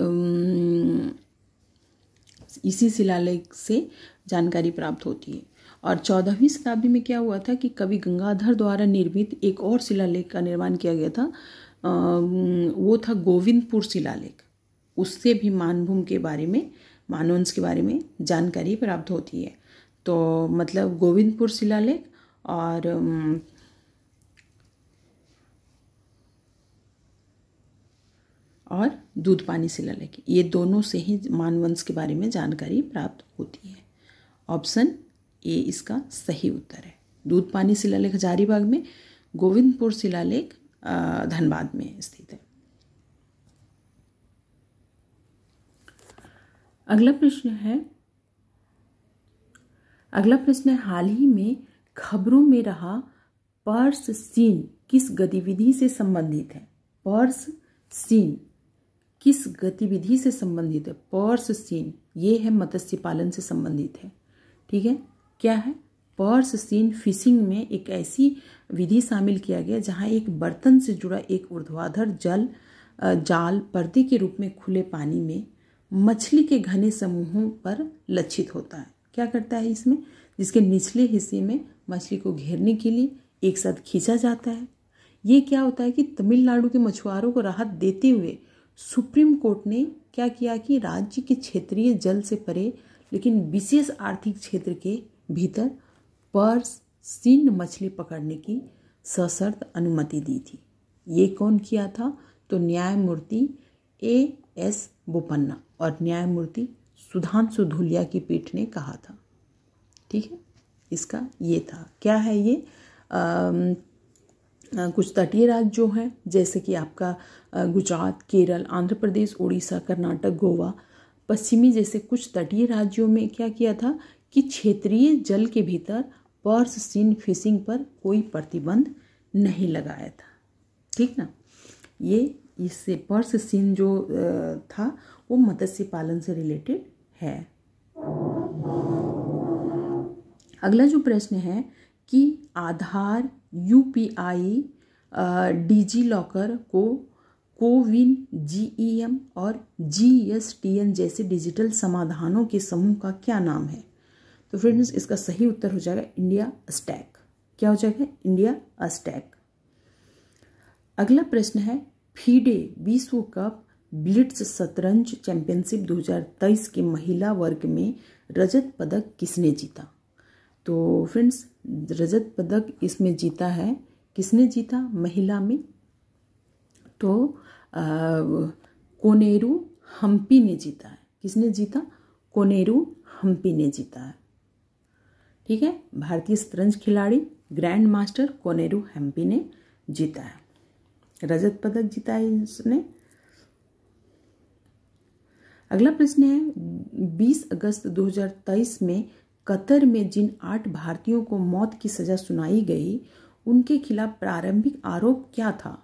इसी शिलालेख से जानकारी प्राप्त होती है। और 14वीं शताब्दी में क्या हुआ था कि कवि गंगाधर द्वारा निर्मित एक और शिलालेख का निर्माण किया गया था, वो था गोविंदपुर शिलालेख। उससे भी मानभूम के बारे में, मानवंश के बारे में जानकारी प्राप्त होती है। तो मतलब गोविंदपुर शिलालेख और दूध पानी शिलालेख, ये दोनों से ही मानवंश के बारे में जानकारी प्राप्त होती है। ऑप्शन ए इसका सही उत्तर है। दूध पानी शिलालेख हजारीबाग में, गोविंदपुर शिलालेख धनबाद में स्थित है। अगला प्रश्न है, अगला प्रश्न है, हाल ही में खबरों में रहा पर्स सीन किस गतिविधि से संबंधित है? पर्स सीन किस गतिविधि से संबंधित है? पर्स सीन ये है मत्स्य पालन से संबंधित है। ठीक है, क्या है? पर्स सीन फिशिंग में एक ऐसी विधि शामिल किया गया जहां एक बर्तन से जुड़ा एक ऊर्ध्वाधर जाल पर्दे के रूप में खुले पानी में मछली के घने समूहों पर लक्षित होता है। क्या करता है इसमें? जिसके निचले हिस्से में मछली को घेरने के लिए एक साथ खींचा जाता है। ये क्या होता है कि तमिलनाडु के मछुआरों को राहत देते हुए सुप्रीम कोर्ट ने क्या किया कि राज्य के क्षेत्रीय जल से परे लेकिन विशेष आर्थिक क्षेत्र के भीतर पर्स सीन मछली पकड़ने की सशर्त अनुमति दी थी। ये कौन किया था? तो न्यायमूर्ति A.S. बोपन्ना और न्यायमूर्ति सुधांशु धूलिया की पीठ ने कहा था। ठीक है, इसका ये था। क्या है ये? कुछ तटीय राज्य जो हैं जैसे कि आपका गुजरात, केरल, आंध्र प्रदेश, उड़ीसा, कर्नाटक, गोवा, पश्चिमी जैसे कुछ तटीय राज्यों में क्या किया था कि क्षेत्रीय जल के भीतर पर्स सीन फिशिंग पर कोई प्रतिबंध नहीं लगाया था। ठीक ना, ये इससे पर्स सीन जो था वो मत्स्य पालन से रिलेटेड है। अगला जो प्रश्न है कि आधार, UPI, डिजी लॉकर को कोविन, GEM और GSTN जैसे डिजिटल समाधानों के समूह का क्या नाम है? तो फ्रेंड्स इसका सही उत्तर हो जाएगा इंडिया स्टैक। क्या हो जाएगा? India stack. अगला प्रश्न है, फीडे विश्व कप ब्लिट्ज शतरंज चैंपियनशिप 2023 के महिला वर्ग में रजत पदक किसने जीता? तो फ्रेंड्स रजत पदक इसमें जीता है, किसने जीता महिला में? तो कोनेरू हम्पी ने जीता है। किसने जीता? कोनेरू हम्पी ने जीता है। ठीक है, भारतीय शतरंज खिलाड़ी ग्रैंड मास्टर कोनेरू हम्पी ने जीता है, रजत पदक जीता है इसने। अगला प्रश्न है, 20 अगस्त 2023 में कतर में जिन 8 भारतीयों को मौत की सजा सुनाई गई उनके खिलाफ प्रारंभिक आरोप क्या था?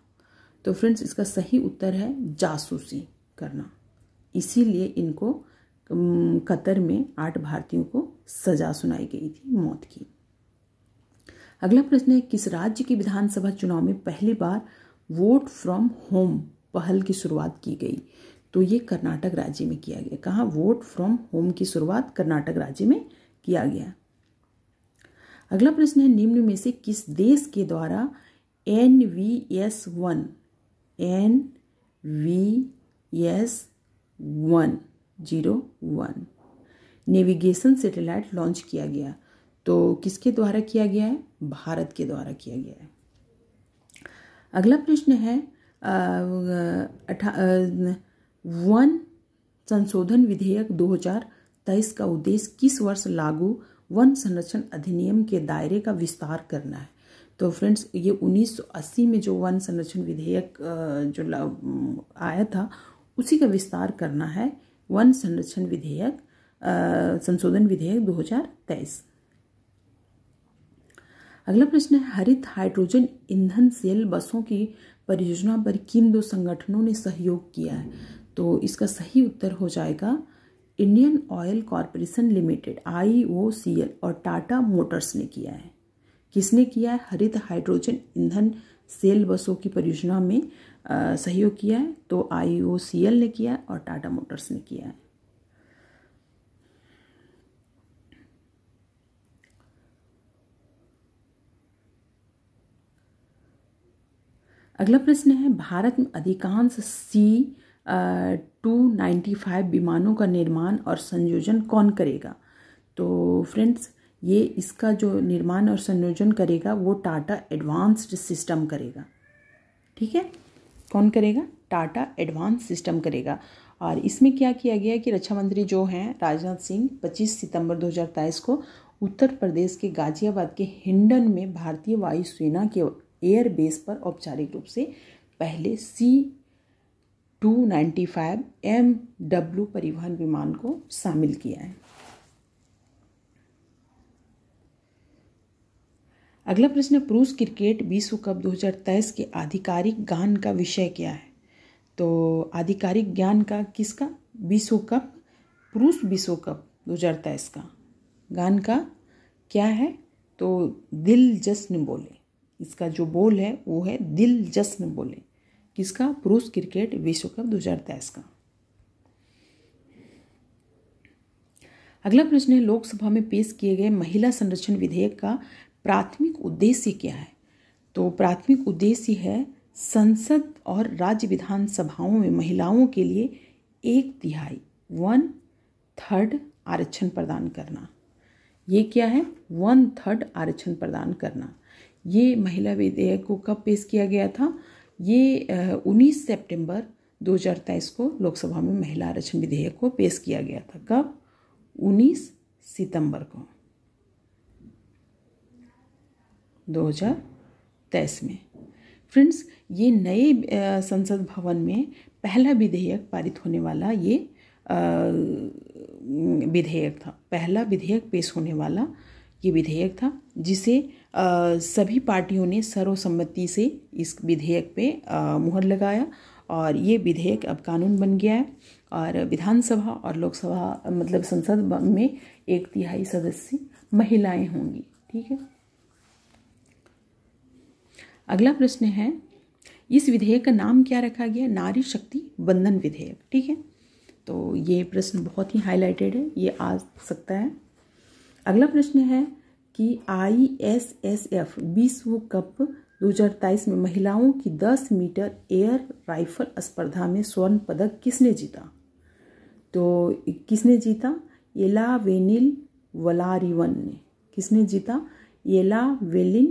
तो फ्रेंड्स इसका सही उत्तर है जासूसी करना। इसीलिए इनको कतर में 8 भारतीयों को सजा सुनाई गई थी मौत की। अगला प्रश्न है, किस राज्य की विधानसभा चुनाव में पहली बार वोट फ्रॉम होम पहल की शुरुआत की गई? तो ये कर्नाटक राज्य में किया गया। कहाँ? वोट फ्रॉम होम की शुरुआत कर्नाटक राज्य में किया गया। अगला प्रश्न है, निम्न में से किस देश के द्वारा NVS-1 नेविगेशन सैटेलाइट लॉन्च किया गया? तो किसके द्वारा किया गया है? भारत के द्वारा किया गया है। अगला प्रश्न है, वन संशोधन विधेयक 2023 का उद्देश्य किस वर्ष लागू वन संरक्षण अधिनियम के दायरे का विस्तार करना है? तो फ्रेंड्स ये 1980 में जो वन संरक्षण विधेयक जो आया था उसी का विस्तार करना है, वन संरक्षण विधेयक संशोधन विधेयक 2023। अगला प्रश्न है, हरित हाइड्रोजन ईंधन सेल बसों की परियोजना पर किन 2 संगठनों ने सहयोग किया है? तो इसका सही उत्तर हो जाएगा Indian oil corporation limited IOCL और टाटा मोटर्स ने किया है। किसने किया है? हरित हाइड्रोजन ईंधन सेल बसों की परियोजना में सहयोग किया है, तो IOCL ने किया है और टाटा मोटर्स ने किया है। अगला प्रश्न है, भारत में अधिकांश C-295 विमानों का निर्माण और संयोजन कौन करेगा? तो फ्रेंड्स ये इसका जो निर्माण और संयोजन करेगा वो टाटा एडवांस्ड सिस्टम करेगा। ठीक है, कौन करेगा? टाटा एडवांस सिस्टम करेगा। और इसमें क्या किया गया है कि रक्षा मंत्री जो हैं राजनाथ सिंह 25 सितंबर 2023 को उत्तर प्रदेश के गाजियाबाद के हिंडन में भारतीय वायुसेना के एयर बेस पर औपचारिक रूप से पहले C-295 MW परिवहन विमान को शामिल किया है। अगला प्रश्न है, पुरुष क्रिकेट विश्व कप 2023 के आधिकारिक गान का विषय क्या है? तो आधिकारिक ज्ञान का किसका? विश्व कप, पुरुष विश्व कप 2023 का गान का क्या है? तो दिल जश्न बोले। इसका जो बोल है वो है दिल जश्न बोले। किसका? पुरुष क्रिकेट विश्व कप 2023 का। अगला प्रश्न है, लोकसभा में पेश किए गए महिला संरक्षण विधेयक का प्राथमिक उद्देश्य क्या है? तो प्राथमिक उद्देश्य है संसद और राज्य विधानसभाओं में महिलाओं के लिए 1/3 1/3 आरक्षण प्रदान करना। ये क्या है? 1/3 आरक्षण प्रदान करना। ये महिला विधेयक को कब पेश किया गया था? ये 19 सितंबर 2023 को लोकसभा में महिला आरक्षण विधेयक को पेश किया गया था। कब? 19 सितंबर को 2023 में। फ्रेंड्स, ये नए संसद भवन में पहला विधेयक पारित होने वाला ये विधेयक था। पहला विधेयक पेश होने वाला ये विधेयक था, जिसे सभी पार्टियों ने सर्वसम्मति से इस विधेयक पे मुहर लगाया और ये विधेयक अब कानून बन गया है। और विधानसभा और लोकसभा मतलब संसद में 1/3 सदस्य महिलाएं होंगी। ठीक है। अगला प्रश्न है, इस विधेयक का नाम क्या रखा गया? नारी शक्ति बंधन विधेयक। ठीक है, तो ये प्रश्न बहुत ही हाईलाइटेड है, ये आ सकता है। अगला प्रश्न है कि ISSF विश्व कप 2023 में महिलाओं की 10 मीटर एयर राइफल स्पर्धा में स्वर्ण पदक किसने जीता? तो किसने जीता? येलावेनिल वलारिवन ने। किसने जीता? येलावेनिल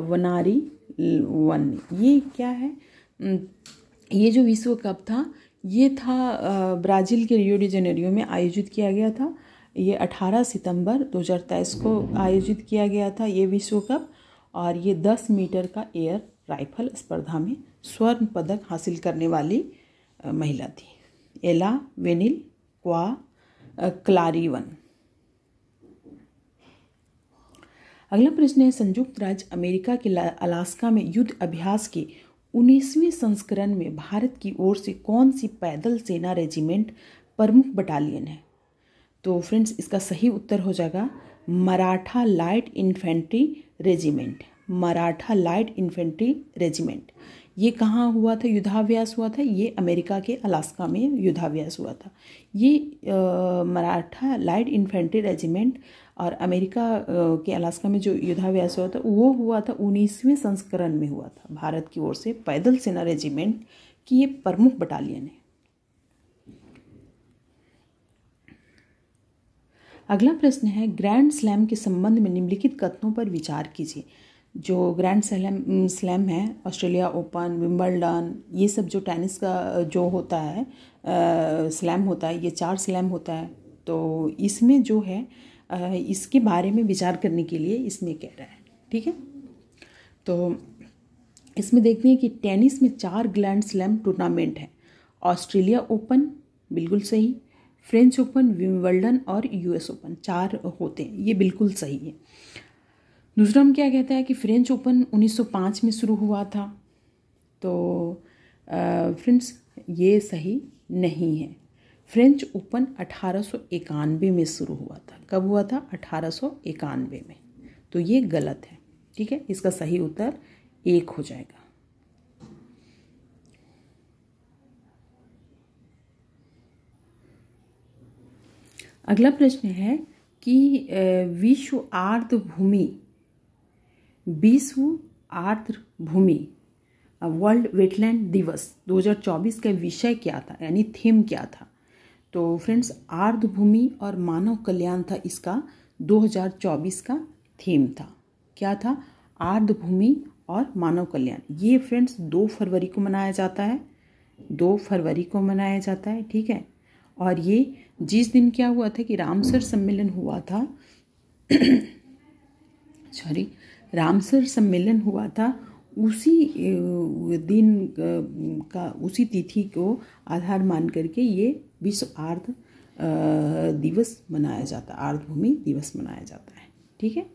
वलारिवन ने। ये क्या है? ये जो विश्व कप था ये था ब्राज़ील के रियो डी जेनेरियो में आयोजित किया गया था। ये 18 सितंबर 2023 को आयोजित किया गया था ये विश्व कप। और ये 10 मीटर का एयर राइफल स्पर्धा में स्वर्ण पदक हासिल करने वाली महिला थी, येलावेनिल क्लारिवन। अगला प्रश्न है, संयुक्त राज्य अमेरिका के अलास्का में युद्ध अभ्यास के 19वें संस्करण में भारत की ओर से कौन सी पैदल सेना रेजिमेंट प्रमुख बटालियन है? तो फ्रेंड्स, इसका सही उत्तर हो जाएगा Maratha light infantry regiment. Maratha light infantry regiment. ये कहाँ हुआ था? युद्धाभ्यास हुआ था। ये अमेरिका के अलास्का में युद्धाभ्यास हुआ था। ये मराठा लाइट इन्फेंट्री रेजिमेंट और अमेरिका के अलास्का में जो युद्धाभ्यास हुआ था वो हुआ था 19वें संस्करण में हुआ था। भारत की ओर से पैदल सेना रेजिमेंट की ये प्रमुख बटालियन है। अगला प्रश्न है, ग्रैंड स्लैम के संबंध में निम्नलिखित कथनों पर विचार कीजिए। जो ग्रैंड स्लैम है, ऑस्ट्रेलिया ओपन, विंबलडन, ये सब जो टेनिस का जो होता है स्लैम होता है, ये 4 स्लैम होता है। तो इसमें जो है इसके बारे में विचार करने के लिए इसमें कह रहा है। ठीक है, तो इसमें देखते हैं कि टेनिस में 4 ग्रैंड स्लैम टूर्नामेंट है। ऑस्ट्रेलिया ओपन बिल्कुल सही, फ्रेंच ओपन, विंबलडन और US ओपन 4 होते हैं, ये बिल्कुल सही है। दूसरा हम क्या कहता है कि फ्रेंच ओपन 1905 में शुरू हुआ था। तो फ्रेंड्स, ये सही नहीं है। फ्रेंच ओपन 1891 में शुरू हुआ था। कब हुआ था? 1891 में। तो ये गलत है। ठीक है, इसका सही उत्तर 1 हो जाएगा। अगला प्रश्न है कि विश्व आर्द्र भूमि वर्ल्ड वेटलैंड दिवस 2024 का विषय क्या था, यानी थीम क्या था? तो फ्रेंड्स, आर्द्र भूमि और मानव कल्याण था इसका 2024 का थीम था। क्या था? आर्द्र भूमि और मानव कल्याण। ये फ्रेंड्स 2 फरवरी को मनाया जाता है। 2 फरवरी को मनाया जाता है। ठीक है, और ये जिस दिन क्या हुआ था कि रामसर सम्मेलन हुआ था रामसर सम्मेलन हुआ था, उसी दिन का उसी तिथि को आधार मान करके ये विश्व आर्द्र दिवस मनाया जाता है, आर्द्र भूमि दिवस मनाया जाता है। ठीक है,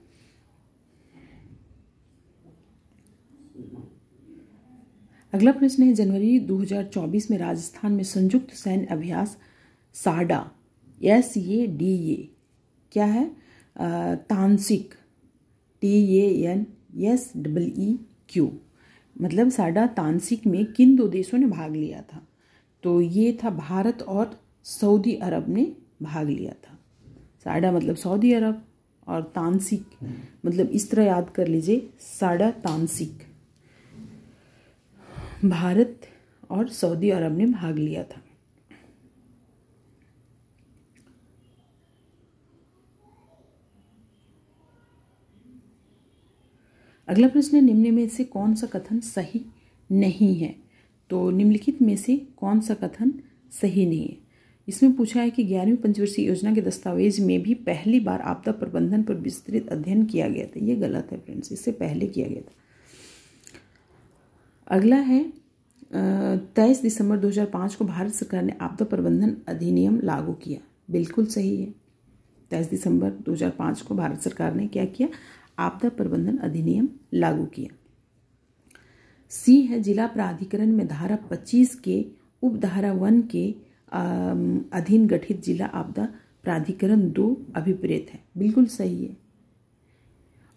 अगला प्रश्न है, जनवरी 2024 में राजस्थान में संयुक्त सैन्य अभ्यास साडा, SADA क्या है? तानसिक, TANSEEQ, मतलब साडा तानसिक में किन दो देशों ने भाग लिया था? तो ये था भारत और सऊदी अरब ने भाग लिया था। साडा मतलब सऊदी अरब और तानसिक मतलब इस तरह याद कर लीजिए, साडा तानसिक, भारत और सऊदी अरब ने भाग लिया था। अगला प्रश्न है, निम्न में से कौन सा कथन सही नहीं है? तो निम्नलिखित में से कौन सा कथन सही नहीं है? इसमें पूछा है कि 11वीं पंचवर्षीय योजना के दस्तावेज में भी पहली बार आपदा प्रबंधन पर विस्तृत अध्ययन किया गया था। ये गलत है फ्रेंड्स, इससे पहले किया गया था। अगला है, 23 दिसंबर 2005 को भारत सरकार ने आपदा प्रबंधन अधिनियम लागू किया। बिल्कुल सही है, 23 दिसंबर 2005 को भारत सरकार ने क्या किया? आपदा प्रबंधन अधिनियम लागू किया। सी है, जिला प्राधिकरण में धारा 25 के उपधारा 1 के अधीन गठित जिला आपदा प्राधिकरण 2 अभिप्रेत है। बिल्कुल सही है।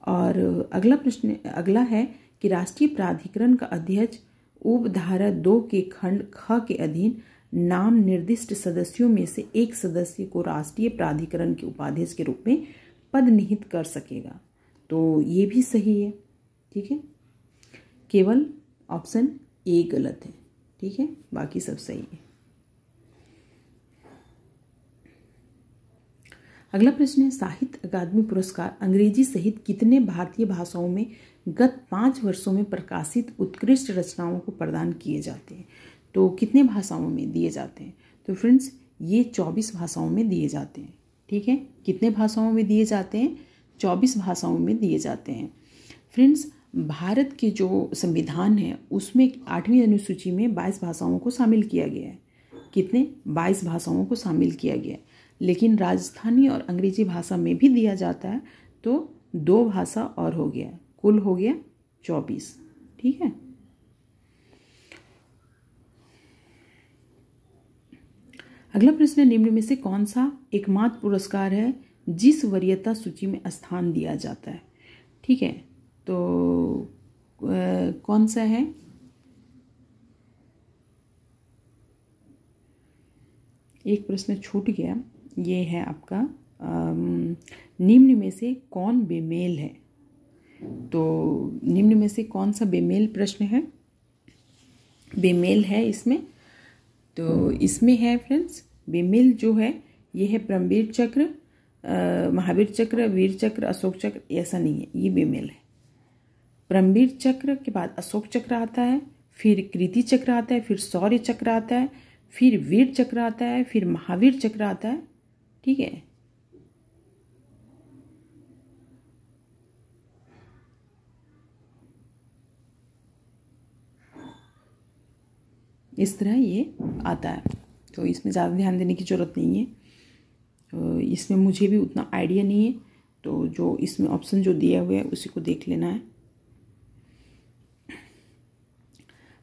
और अगला है कि राष्ट्रीय प्राधिकरण का अध्यक्ष उपधारा 2 के खंड ख के अधीन नाम निर्दिष्ट सदस्यों में से एक सदस्य को राष्ट्रीय प्राधिकरण के उपाध्यक्ष के रूप में पद निहित कर सकेगा। तो ये भी सही है। ठीक है, केवल ऑप्शन ए गलत है। ठीक है, बाकी सब सही है। अगला प्रश्न है, साहित्य अकादमी पुरस्कार अंग्रेजी सहित कितने भारतीय भाषाओं में गत 5 वर्षों में प्रकाशित उत्कृष्ट रचनाओं को प्रदान किए जाते हैं? तो कितने भाषाओं में दिए जाते हैं? तो फ्रेंड्स ये 24 भाषाओं में दिए जाते हैं। ठीक है, कितने भाषाओं में दिए जाते हैं? 24 भाषाओं में दिए जाते हैं। फ्रेंड्स, भारत के जो संविधान है उसमें 8वीं अनुसूची में 22 भाषाओं को शामिल किया गया है। कितने? 22 भाषाओं को शामिल किया गया है। लेकिन राजस्थानी और अंग्रेजी भाषा में भी दिया जाता है, तो 2 भाषा और हो गया, कुल हो गया 24। ठीक है, अगला प्रश्न, निम्न में से कौन सा एकमात्र पुरस्कार है जिस वरीयता सूची में स्थान दिया जाता है? ठीक है, तो कौन सा है? एक प्रश्न छूट गया, ये है आपका निम्न में से कौन बेमेल है? तो निम्न में से कौन सा बेमेल प्रश्न है? बेमेल है इसमें, तो इसमें है फ्रेंड्स, बेमेल जो है ये है परमवीर चक्र, महावीर चक्र, वीर चक्र, अशोक चक्र। ऐसा नहीं है, ये बेमेल है। परमवीर चक्र के बाद अशोक चक्र आता है, फिर कीर्ति चक्र आता है, फिर शौर्य चक्र आता है, फिर वीर चक्र आता है, फिर महावीर चक्र आता है। ठीक है, इस तरह ये आता है, तो इसमें ज़्यादा ध्यान देने की ज़रूरत नहीं है। तो इसमें मुझे भी उतना आइडिया नहीं है, तो जो इसमें ऑप्शन जो दिया हुआ है उसी को देख लेना है।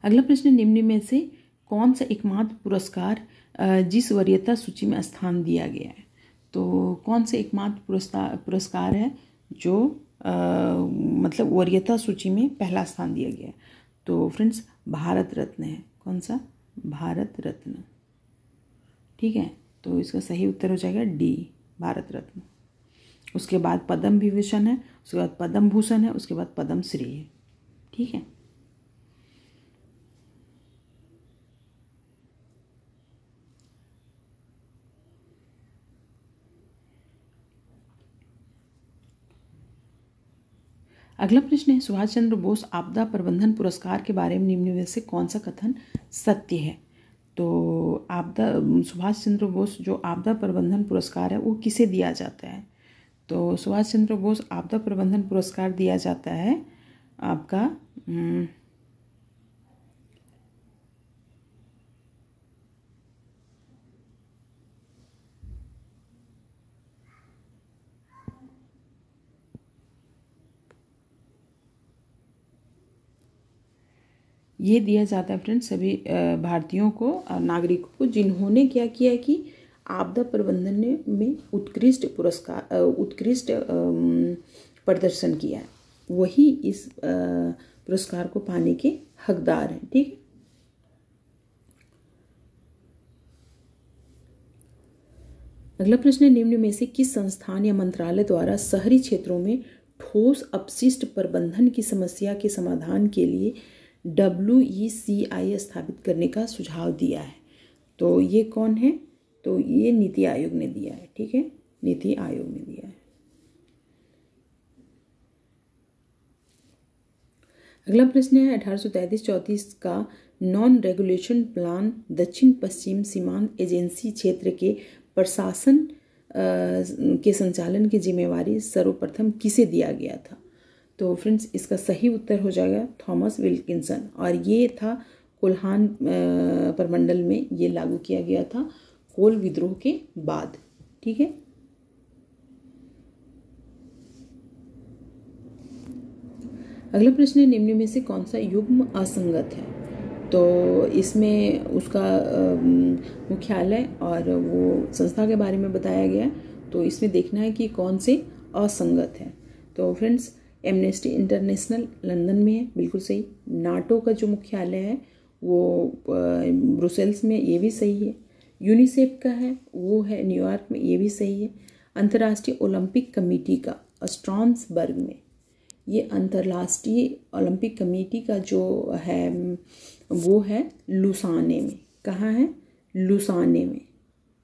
अगला प्रश्न, निम्न में से कौन सा एकमात्र पुरस्कार जिस वरीयता सूची में स्थान दिया गया है? तो कौन से एकमात्र पुरस्कार है जो मतलब वरीयता सूची में पहला स्थान दिया गया है? तो फ्रेंड्स भारत रत्न है। कौन सा? भारत रत्न। ठीक है, तो इसका सही उत्तर हो जाएगा डी, भारत रत्न। उसके बाद पद्म विभूषण है, उसके बाद पद्म भूषण है, उसके बाद पद्म श्री है। ठीक है, अगला प्रश्न है, सुभाष चंद्र बोस आपदा प्रबंधन पुरस्कार के बारे में निम्न में से कौन सा कथन सत्य है? तो सुभाष चंद्र बोस जो आपदा प्रबंधन पुरस्कार है वो किसे दिया जाता है? तो सुभाष चंद्र बोस आपदा प्रबंधन पुरस्कार दिया जाता है आपका ये दिया जाता है फ्रेंड्स सभी भारतीयों को, नागरिकों को, जिन्होंने क्या किया है कि आपदा प्रबंधन में उत्कृष्ट प्रदर्शन किया है, वही इस पुरस्कार को पाने के हकदार हैं। ठीक है। अगला प्रश्न है, निम्न में से किस संस्थान या मंत्रालय द्वारा शहरी क्षेत्रों में ठोस अपशिष्ट प्रबंधन की समस्या के समाधान के लिए WECI स्थापित करने का सुझाव दिया है? तो ये कौन है? तो ये नीति आयोग ने दिया है। ठीक है, नीति आयोग ने दिया है। अगला प्रश्न है, 1833-34 का नॉन रेगुलेशन प्लान दक्षिण पश्चिम सीमांत एजेंसी क्षेत्र के प्रशासन के संचालन की जिम्मेवारी सर्वप्रथम किसे दिया गया था? तो फ्रेंड्स इसका सही उत्तर हो जाएगा थॉमस विल्किंसन, और ये था कोल्हान प्रमंडल में ये लागू किया गया था कोल विद्रोह के बाद। ठीक है। अगला प्रश्न है, निम्न में से कौन सा युग्म असंगत है? तो इसमें उसका मुख्यालय और वो संस्था के बारे में बताया गया, तो इसमें देखना है कि कौन से असंगत है। तो फ्रेंड्स एमनेस्टी इंटरनेशनल लंदन में है, बिल्कुल सही। नाटो का जो मुख्यालय है वो ब्रुसेल्स में, ये भी सही है। यूनिसेफ का है वो है न्यूयॉर्क में, ये भी सही है। अंतर्राष्ट्रीय ओलंपिक कमेटी का स्ट्रासबर्ग में, ये अंतर्राष्ट्रीय ओलंपिक कमेटी का जो है वो है लुसाने में। कहाँ है? लुसाने में,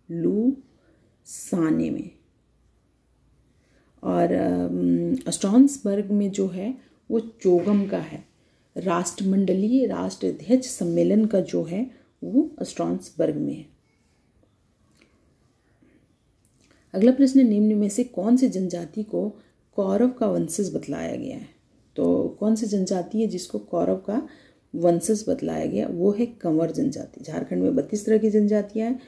लुसाने में। और स्ट्रासबर्ग में जो है वो चोगम का है। राष्ट्रमंडलीय राष्ट्राध्यक्ष सम्मेलन का जो है वो स्ट्रासबर्ग में है। अगला प्रश्न, निम्न में से कौन सी जनजाति को कौरव का वंशज बतलाया गया है? तो कौन सी जनजाति है जिसको कौरव का वंशज बतलाया गया? वो है कंवर जनजाति। झारखंड में 32 तरह की जनजातियां हैं।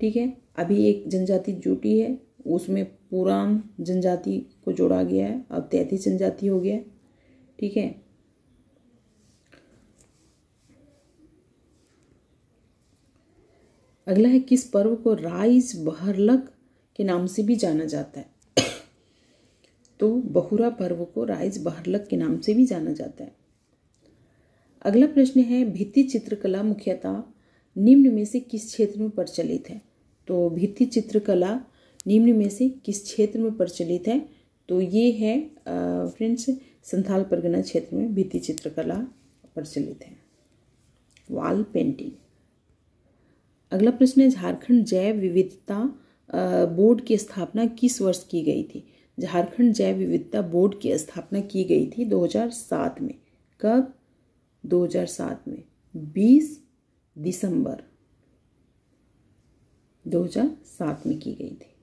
ठीक है, अभी एक जनजाति जुटी है, उसमें पुरान जनजाति को जोड़ा गया है, अब 33 जनजाति हो गया है। ठीक है। अगला है, किस पर्व को राइज बहरलक के नाम से भी जाना जाता है? तो बहुरा पर्व को राइज बहरलक के नाम से भी जाना जाता है। अगला प्रश्न है, भित्ति चित्रकला मुख्यतः निम्न में से किस क्षेत्र में प्रचलित है? तो भित्ति चित्रकला निम्न में से किस क्षेत्र में प्रचलित है? तो ये है फ्रेंड्स संथाल परगना क्षेत्र में भित्ति चित्रकला प्रचलित है, वॉल पेंटिंग। अगला प्रश्न है, झारखंड जैव विविधता बोर्ड की स्थापना किस वर्ष की गई थी? झारखंड जैव विविधता बोर्ड की स्थापना की गई थी 2007 में। कब? 2007 में 20 दिसंबर 2007 में की गई थी।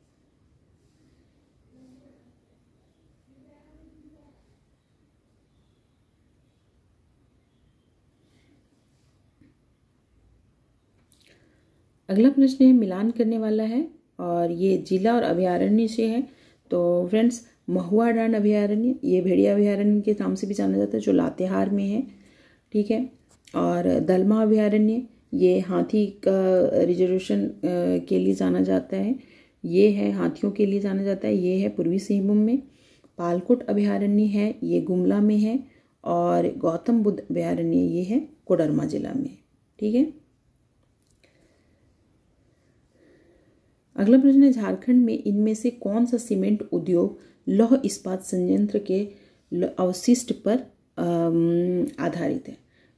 अगला प्रश्न है, मिलान करने वाला है और ये जिला और अभयारण्य से है। तो फ्रेंड्स महुआ डांड अभयारण्य, ये भेड़िया अभयारण्य के नाम से भी जाना जाता है, जो लातेहार में है। ठीक है। और दलमा अभयारण्य, ये हाथी का रिजर्वेशन के लिए जाना जाता है, ये है हाथियों के लिए जाना जाता है, ये है पूर्वी सिंहभूम में। पालकोट अभयारण्य है, ये गुमला में है। और गौतम बुद्ध अभयारण्य ये है कोडरमा जिला में। ठीक है। अगला प्रश्न है, झारखंड में इनमें से कौन सा सीमेंट उद्योग लौह इस्पात संयंत्र के अवशिष्ट पर आधारित है?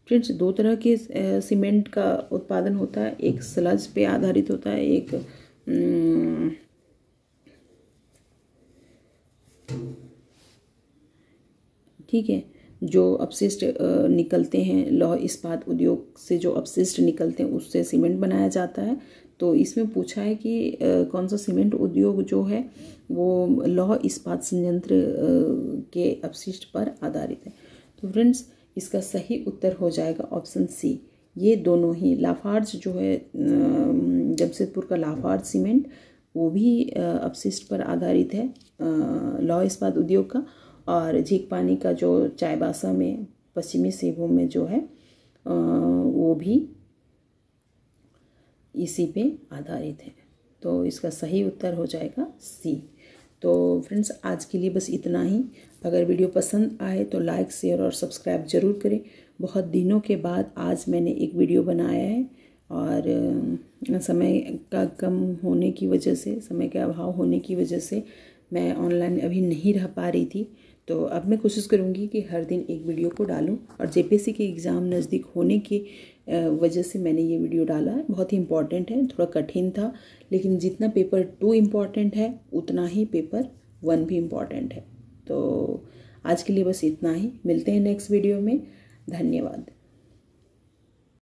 फ्रेंड्स दो तरह के सीमेंट का उत्पादन होता है, एक स्लज पे आधारित होता है, एक ठीक है, जो अपशिष्ट निकलते हैं लौह इस्पात उद्योग से, जो अपशिष्ट निकलते हैं उससे सीमेंट बनाया जाता है। तो इसमें पूछा है कि कौन सा सीमेंट उद्योग जो है वो लौह इस्पात संयंत्र के अपशिष्ट पर आधारित है। तो फ्रेंड्स इसका सही उत्तर हो जाएगा ऑप्शन सी, ये दोनों ही। लाफार्ज जो है जमशेदपुर का लाफार्ज सीमेंट, वो भी अपशिष्ट पर आधारित है लौह इस्पात उद्योग का। और झींकपानी का जो चाईबासा में पश्चिमी सिंहभूम में जो है वो भी इसी पे आधारित है। तो इसका सही उत्तर हो जाएगा सी। तो फ्रेंड्स आज के लिए बस इतना ही। अगर वीडियो पसंद आए तो लाइक, शेयर और सब्सक्राइब ज़रूर करें। बहुत दिनों के बाद आज मैंने एक वीडियो बनाया है और समय का कम होने की वजह से, समय के अभाव होने की वजह से मैं ऑनलाइन अभी नहीं रह पा रही थी। तो अब मैं कोशिश करूँगी कि हर दिन एक वीडियो को डालूं। और जेपीएससी के एग्ज़ाम नज़दीक होने की वजह से मैंने ये वीडियो डाला है। बहुत ही इम्पॉर्टेंट है, थोड़ा कठिन था, लेकिन जितना पेपर 2 इम्पॉर्टेंट है उतना ही पेपर 1 भी इम्पॉर्टेंट है। तो आज के लिए बस इतना ही। मिलते हैं नेक्स्ट वीडियो में। धन्यवाद।